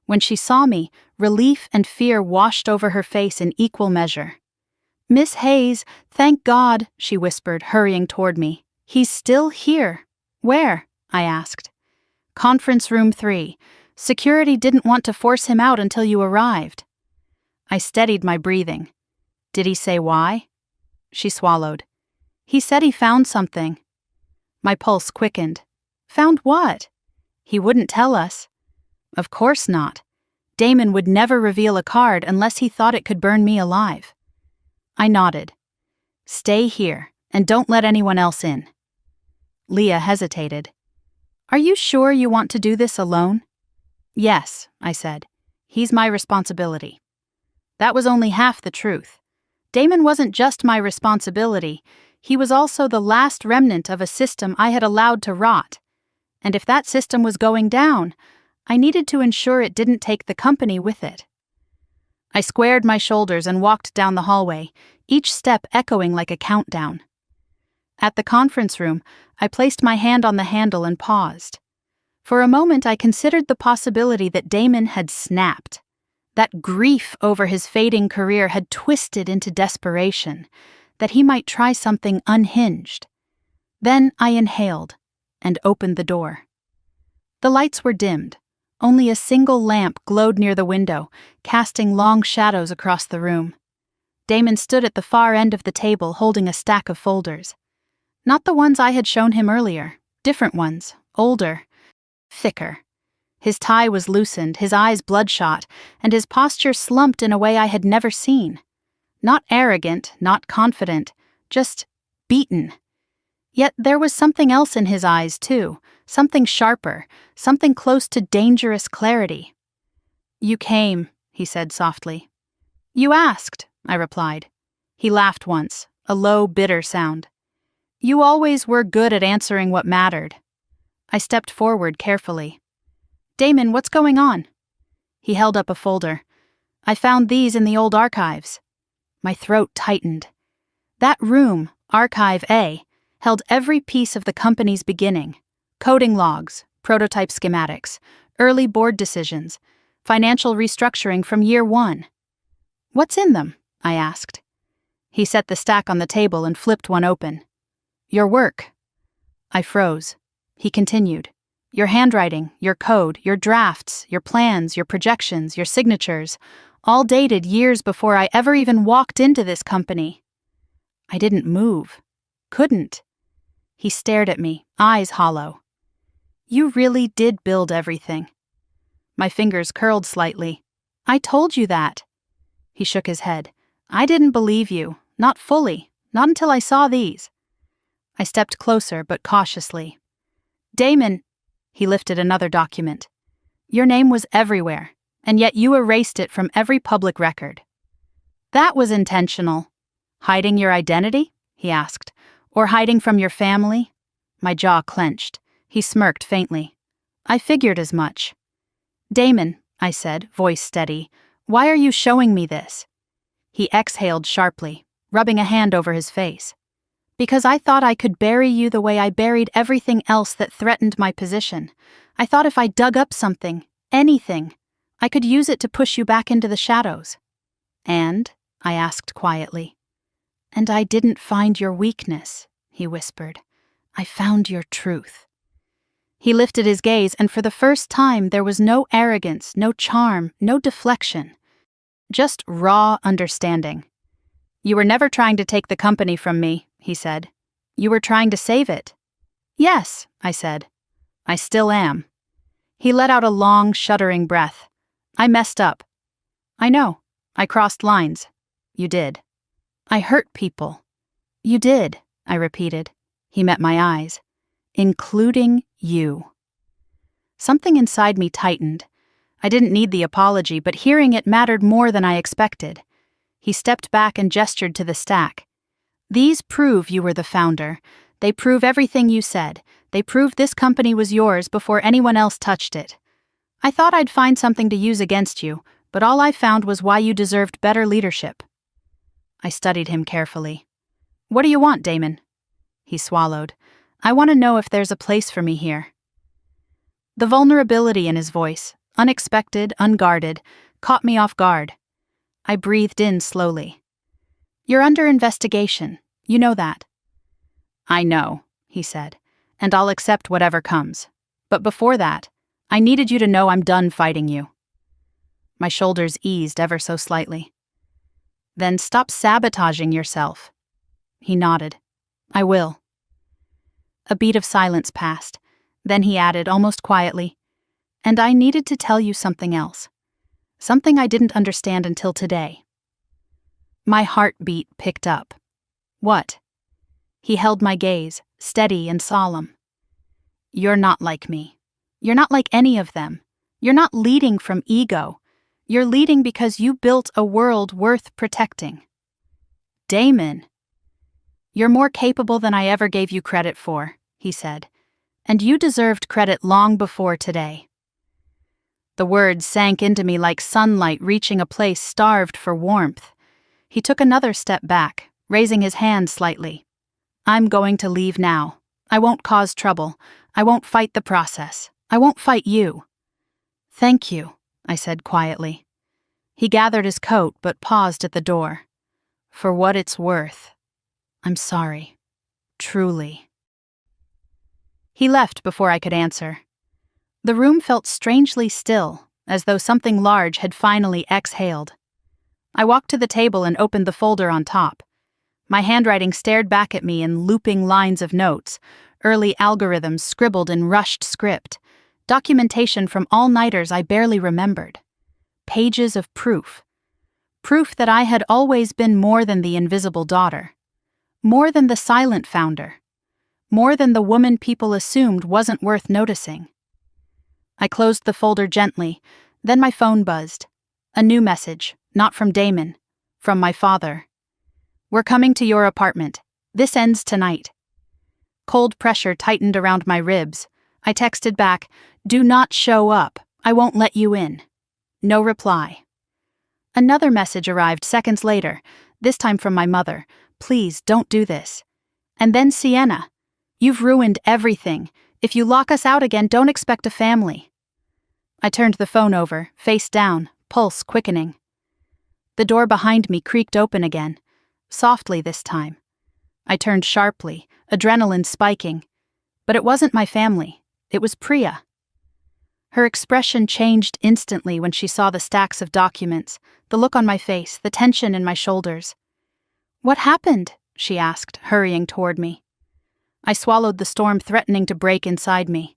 When she saw me, relief and fear washed over her face in equal measure. "Miss Hayes, thank God," she whispered, hurrying toward me. "He's still here." "Where?" I asked. "Conference room 3. Security didn't want to force him out until you arrived." I steadied my breathing. "Did he say why?" She swallowed. "He said he found something." My pulse quickened. "Found what?" "He wouldn't tell us." "Of course not. Damon would never reveal a card unless he thought it could burn me alive." I nodded. "Stay here, and don't let anyone else in." Leah hesitated. "Are you sure you want to do this alone?" "Yes," I said. "He's my responsibility." That was only half the truth. Damon wasn't just my responsibility, he was also the last remnant of a system I had allowed to rot. And if that system was going down, I needed to ensure it didn't take the company with it. I squared my shoulders and walked down the hallway, each step echoing like a countdown. At the conference room, I placed my hand on the handle and paused. For a moment, I considered the possibility that Damon had snapped. That grief over his fading career had twisted into desperation, that he might try something unhinged. Then I inhaled and opened the door. The lights were dimmed. Only a single lamp glowed near the window, casting long shadows across the room. Damon stood at the far end of the table holding a stack of folders. Not the ones I had shown him earlier, different ones, older, thicker. His tie was loosened, his eyes bloodshot, and his posture slumped in a way I had never seen. Not arrogant, not confident, just beaten. Yet there was something else in his eyes, too, something sharper, something close to dangerous clarity. "You came," he said softly. "You asked," I replied. He laughed once, a low, bitter sound. "You always were good at answering what mattered." I stepped forward carefully. "Damon, what's going on?" He held up a folder. "I found these in the old archives." My throat tightened. That room, Archive A, held every piece of the company's beginning. Coding logs, prototype schematics, early board decisions, financial restructuring from year 1. "What's in them?" I asked. He set the stack on the table and flipped one open. "Your work." I froze. He continued. "Your handwriting, your code, your drafts, your plans, your projections, your signatures, all dated years before I ever even walked into this company." I didn't move. Couldn't. He stared at me, eyes hollow. "You really did build everything." My fingers curled slightly. "I told you that." He shook his head. "I didn't believe you. Not fully. Not until I saw these." I stepped closer, but cautiously. "Damon," he lifted another document. "Your name was everywhere, and yet you erased it from every public record." "That was intentional." "Hiding your identity?" he asked. "Or hiding from your family?" My jaw clenched. He smirked faintly. "I figured as much." "Damon," I said, voice steady, "why are you showing me this?" He exhaled sharply, rubbing a hand over his face. "Because I thought I could bury you the way I buried everything else that threatened my position. I thought if I dug up something, anything, I could use it to push you back into the shadows." "And?" I asked quietly. "And I didn't find your weakness," he whispered. "I found your truth." He lifted his gaze, and for the first time there was no arrogance, no charm, no deflection. Just raw understanding. "You were never trying to take the company from me," he said. "You were trying to save it." "Yes," I said. "I still am." He let out a long, shuddering breath. "I messed up." "I know. I crossed lines." "You did." "I hurt people." "You did," I repeated. He met my eyes. "Including you." Something inside me tightened. I didn't need the apology, but hearing it mattered more than I expected. He stepped back and gestured to the stack. "These prove you were the founder. They prove everything you said. They prove this company was yours before anyone else touched it. I thought I'd find something to use against you, but all I found was why you deserved better leadership." I studied him carefully. "What do you want, Damon?" He swallowed. "I want to know if there's a place for me here." The vulnerability in his voice, unexpected, unguarded, caught me off guard. I breathed in slowly. "You're under investigation. You know that." "I know," he said, "and I'll accept whatever comes. But before that, I needed you to know I'm done fighting you." My shoulders eased ever so slightly. "Then stop sabotaging yourself." He nodded. "I will." A beat of silence passed. Then he added, almost quietly, "And I needed to tell you something else. Something I didn't understand until today." My heartbeat picked up. "What?" He held my gaze, steady and solemn. "You're not like me. You're not like any of them. You're not leading from ego. You're leading because you built a world worth protecting." "Damon." "You're more capable than I ever gave you credit for," he said. "And you deserved credit long before today." The words sank into me like sunlight reaching a place starved for warmth. He took another step back, raising his hand slightly. "I'm going to leave now. I won't cause trouble. I won't fight the process. I won't fight you." "Thank you," I said quietly. He gathered his coat but paused at the door. "For what it's worth, I'm sorry. Truly." He left before I could answer. The room felt strangely still, as though something large had finally exhaled. I walked to the table and opened the folder on top. My handwriting stared back at me in looping lines of notes, early algorithms scribbled in rushed script, documentation from all-nighters I barely remembered. Pages of proof. Proof that I had always been more than the invisible daughter. More than the silent founder. More than the woman people assumed wasn't worth noticing. I closed the folder gently, then my phone buzzed. A new message, not from Damon, from my father. "We're coming to your apartment. This ends tonight." Cold pressure tightened around my ribs. I texted back, "Do not show up. I won't let you in." No reply. Another message arrived seconds later, this time from my mother. "Please, don't do this." And then Sienna. "You've ruined everything. If you lock us out again, don't expect a family." I turned the phone over, face down, pulse quickening. The door behind me creaked open again, softly this time. I turned sharply, adrenaline spiking. But it wasn't my family. It was Priya. Her expression changed instantly when she saw the stacks of documents, the look on my face, the tension in my shoulders. "What happened?" she asked, hurrying toward me. I swallowed the storm threatening to break inside me.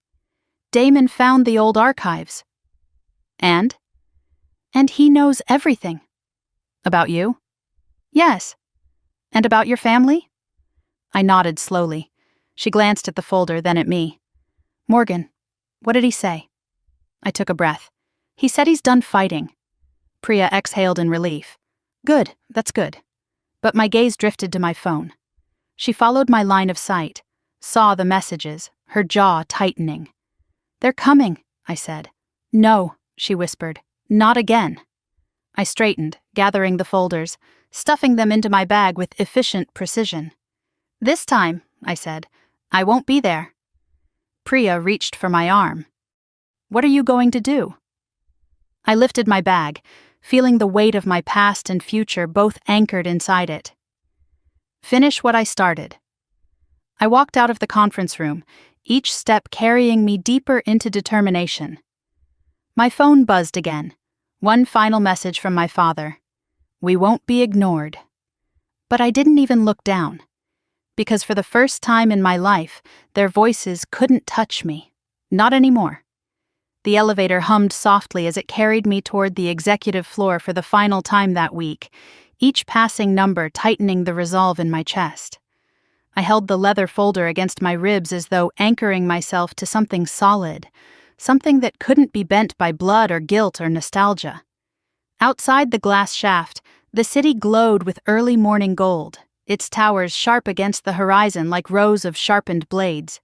"Damon found the old archives." "And?" "And he knows everything." "About you?" "Yes." "And about your family?" I nodded slowly. She glanced at the folder, then at me. "Morgan, what did he say?" I took a breath. "He said he's done fighting." Priya exhaled in relief. "Good, that's good." But my gaze drifted to my phone. She followed my line of sight, saw the messages, her jaw tightening. "They're coming," I said. "No," she whispered. "Not again." I straightened, gathering the folders, stuffing them into my bag with efficient precision. "This time," I said, "I won't be there." Priya reached for my arm. "What are you going to do?" I lifted my bag, feeling the weight of my past and future both anchored inside it. "Finish what I started." I walked out of the conference room, each step carrying me deeper into determination. My phone buzzed again. One final message from my father. "We won't be ignored." But I didn't even look down. Because for the first time in my life, their voices couldn't touch me. Not anymore. The elevator hummed softly as it carried me toward the executive floor for the final time that week, each passing number tightening the resolve in my chest. I held the leather folder against my ribs as though anchoring myself to something solid, something that couldn't be bent by blood or guilt or nostalgia. Outside the glass shaft, the city glowed with early morning gold, its towers sharp against the horizon like rows of sharpened blades.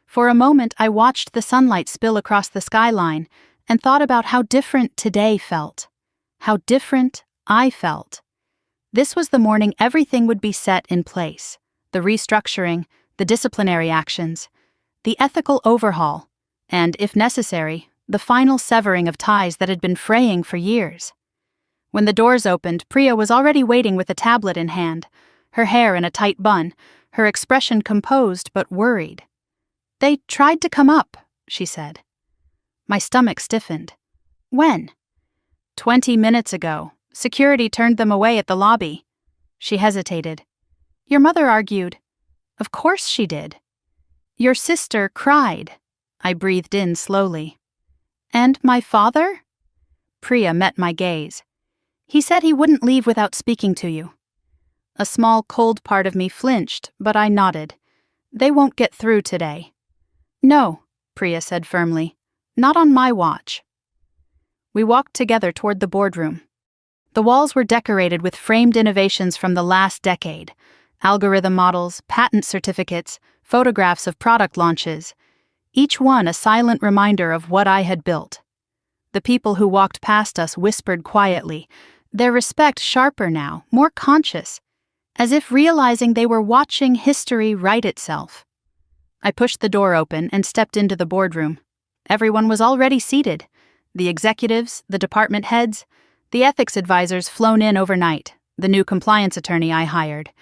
For a moment, I watched the sunlight spill across the skyline and thought about how different today felt. How different I felt. This was the morning everything would be set in place. The restructuring, the disciplinary actions, the ethical overhaul, and, if necessary, the final severing of ties that had been fraying for years. When the doors opened, Priya was already waiting with a tablet in hand, her hair in a tight bun, her expression composed but worried. "They tried to come up," she said. My stomach stiffened. "When?" 20 minutes ago. Security turned them away at the lobby." She hesitated. "Your mother argued." "Of course she did." "Your sister cried." I breathed in slowly. "And my father?" Priya met my gaze. "He said he wouldn't leave without speaking to you." A small, cold part of me flinched, but I nodded. "They won't get through today." "No," Priya said firmly. "Not on my watch." We walked together toward the boardroom. The walls were decorated with framed innovations from the last decade: algorithm models, patent certificates, photographs of product launches, each one a silent reminder of what I had built. The people who walked past us whispered quietly, their respect sharper now, more conscious, as if realizing they were watching history write itself. I pushed the door open and stepped into the boardroom. Everyone was already seated: the executives, the department heads, the ethics advisors flown in overnight, the new compliance attorney I hired,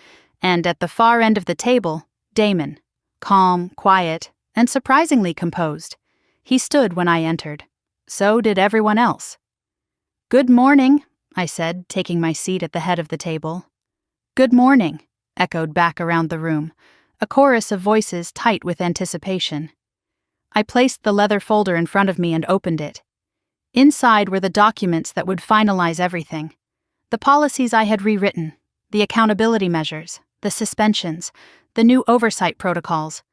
and at the far end of the table, Damon, calm, quiet, and surprisingly composed. He stood when I entered. So did everyone else. "Good morning," I said, taking my seat at the head of the table. "Good morning," echoed back around the room, a chorus of voices tight with anticipation. I placed the leather folder in front of me and opened it. Inside were the documents that would finalize everything. The policies I had rewritten, the accountability measures, the suspensions, the new oversight protocols.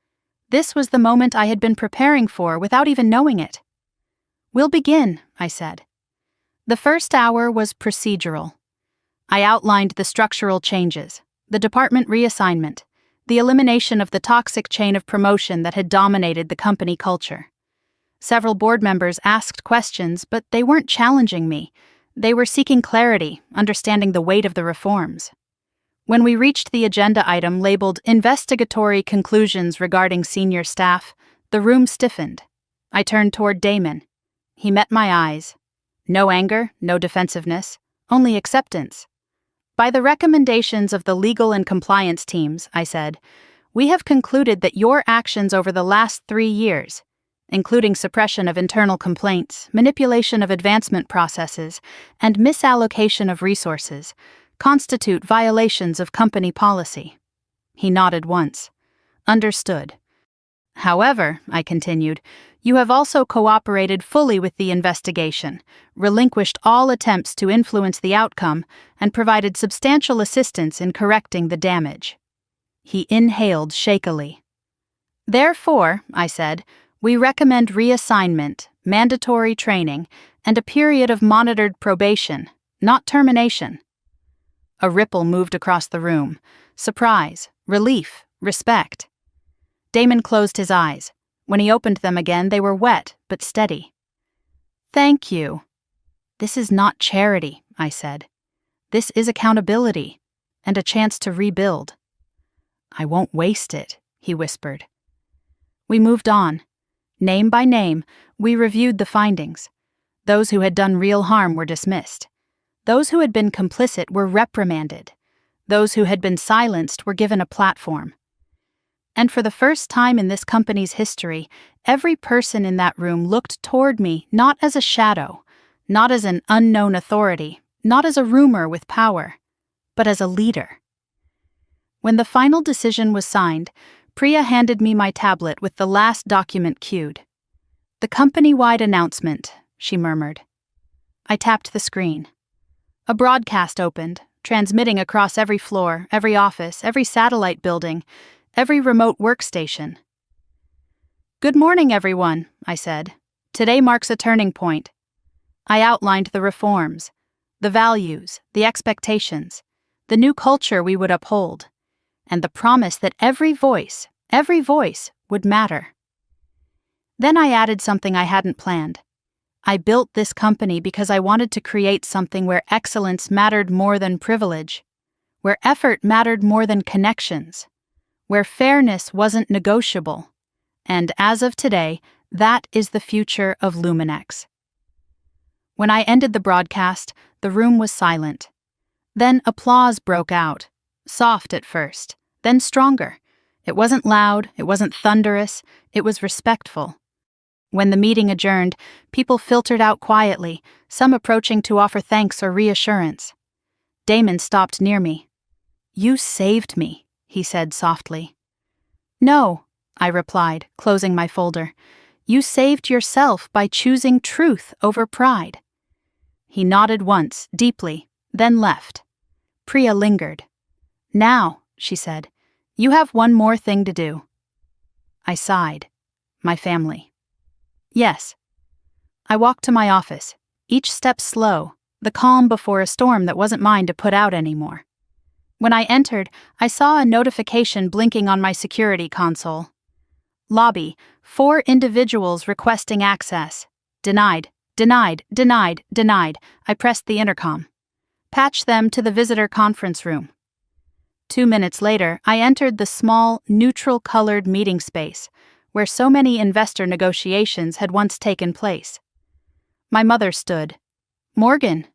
This was the moment I had been preparing for without even knowing it. "We'll begin," I said. The first hour was procedural. I outlined the structural changes, the department reassignment, the elimination of the toxic chain of promotion that had dominated the company culture. Several board members asked questions, but they weren't challenging me. They were seeking clarity, understanding the weight of the reforms. When we reached the agenda item labeled Investigatory Conclusions Regarding Senior Staff, the room stiffened. I turned toward Damon. He met my eyes. No anger, no defensiveness, only acceptance. "By the recommendations of the legal and compliance teams," I said, "we have concluded that your actions over the last 3 years, including suppression of internal complaints, manipulation of advancement processes, and misallocation of resources, constitute violations of company policy." He nodded once. "Understood. However," I continued, "you have also cooperated fully with the investigation, relinquished all attempts to influence the outcome, and provided substantial assistance in correcting the damage." He inhaled shakily. "Therefore," I said, "we recommend reassignment, mandatory training, and a period of monitored probation, not termination." A ripple moved across the room. Surprise, relief, respect. Damon closed his eyes. When he opened them again, they were wet but steady. "Thank you." "This is not charity," I said. "This is accountability, and a chance to rebuild." "I won't waste it," he whispered. We moved on. Name by name, we reviewed the findings. Those who had done real harm were dismissed. Those who had been complicit were reprimanded. Those who had been silenced were given a platform. And for the first time in this company's history, every person in that room looked toward me not as a shadow, not as an unknown authority, not as a rumor with power, but as a leader. When the final decision was signed, Priya handed me my tablet with the last document cued. "The company-wide announcement," she murmured. I tapped the screen. A broadcast opened, transmitting across every floor, every office, every satellite building, every remote workstation. "Good morning, everyone," I said. "Today marks a turning point." I outlined the reforms, the values, the expectations, the new culture we would uphold, and the promise that every voice would matter. Then I added something I hadn't planned: I built this company because I wanted to create something where excellence mattered more than privilege, where effort mattered more than connections, where fairness wasn't negotiable. And as of today, that is the future of Luminex. When I ended the broadcast, the room was silent. Then applause broke out, soft at first, then stronger. It wasn't loud, it wasn't thunderous, it was respectful. When the meeting adjourned, people filtered out quietly, some approaching to offer thanks or reassurance. Damon stopped near me. "You saved me," he said softly. "No," I replied, closing my folder. "You saved yourself by choosing truth over pride." He nodded once, deeply, then left. Priya lingered. "Now," she said, "you have one more thing to do." I sighed. My family. Yes. I walked to my office, each step slow, the calm before a storm that wasn't mine to put out anymore. When I entered, I saw a notification blinking on my security console. Lobby, 4 individuals requesting access. Denied, denied, denied, denied. I pressed the intercom. Patch them to the visitor conference room. 2 minutes later, I entered the small, neutral-colored meeting space, where so many investor negotiations had once taken place. My mother stood. "Morgan."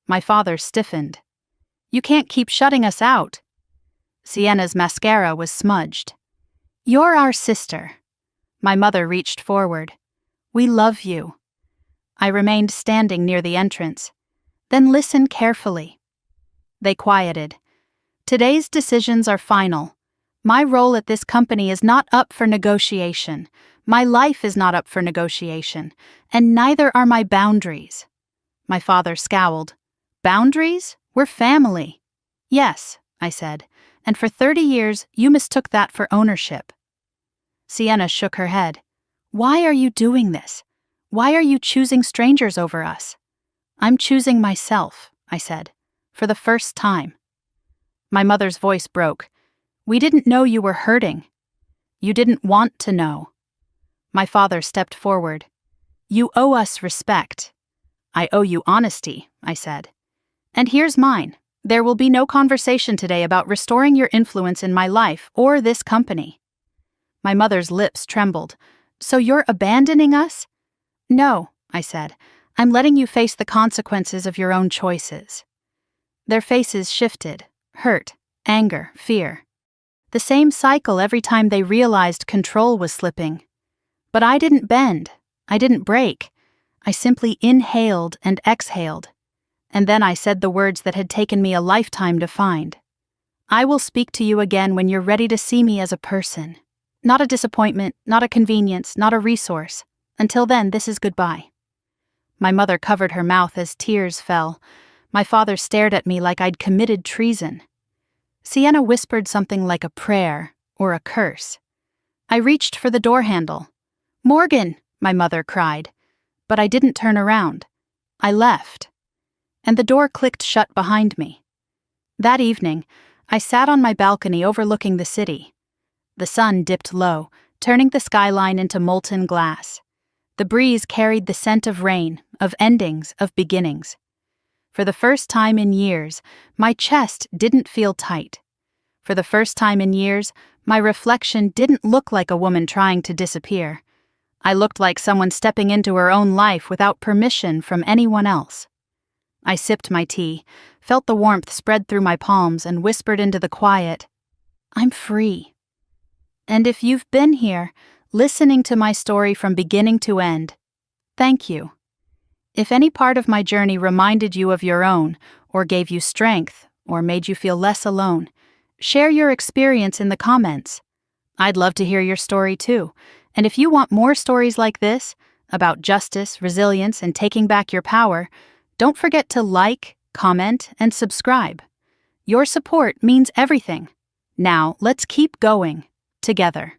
My father stiffened. "You can't keep shutting us out." Sienna's mascara was smudged. "You're our sister." My mother reached forward. "We love you." I remained standing near the entrance. "Then listen carefully." They quieted. "Today's decisions are final. My role at this company is not up for negotiation. My life is not up for negotiation, and neither are my boundaries." My father scowled. "Boundaries? We're family." "Yes," I said, "and for 30 years you mistook that for ownership." Sienna shook her head. "Why are you doing this? Why are you choosing strangers over us?" "I'm choosing myself," I said, "for the first time." My mother's voice broke. "We didn't know you were hurting. You didn't want to know." My father stepped forward. "You owe us respect." "I owe you honesty," I said. "And here's mine. There will be no conversation today about restoring your influence in my life or this company." My mother's lips trembled. "So you're abandoning us?" "No," I said. "I'm letting you face the consequences of your own choices." Their faces shifted, hurt, anger, fear. The same cycle every time they realized control was slipping. But I didn't bend. I didn't break. I simply inhaled and exhaled. And then I said the words that had taken me a lifetime to find. "I will speak to you again when you're ready to see me as a person. Not a disappointment, not a convenience, not a resource. Until then, this is goodbye." My mother covered her mouth as tears fell. My father stared at me like I'd committed treason. Sienna whispered something like a prayer or a curse. I reached for the door handle. "Morgan!" my mother cried. But I didn't turn around. I left. And the door clicked shut behind me. That evening, I sat on my balcony overlooking the city. The sun dipped low, turning the skyline into molten glass. The breeze carried the scent of rain, of endings, of beginnings. For the first time in years, my chest didn't feel tight. For the first time in years, my reflection didn't look like a woman trying to disappear. I looked like someone stepping into her own life without permission from anyone else. I sipped my tea, felt the warmth spread through my palms, and whispered into the quiet, "I'm free." And if you've been here, listening to my story from beginning to end, thank you. If any part of my journey reminded you of your own, or gave you strength, or made you feel less alone, share your experience in the comments. I'd love to hear your story too. And if you want more stories like this, about justice, resilience, and taking back your power, don't forget to like, comment, and subscribe. Your support means everything. Now, let's keep going, together.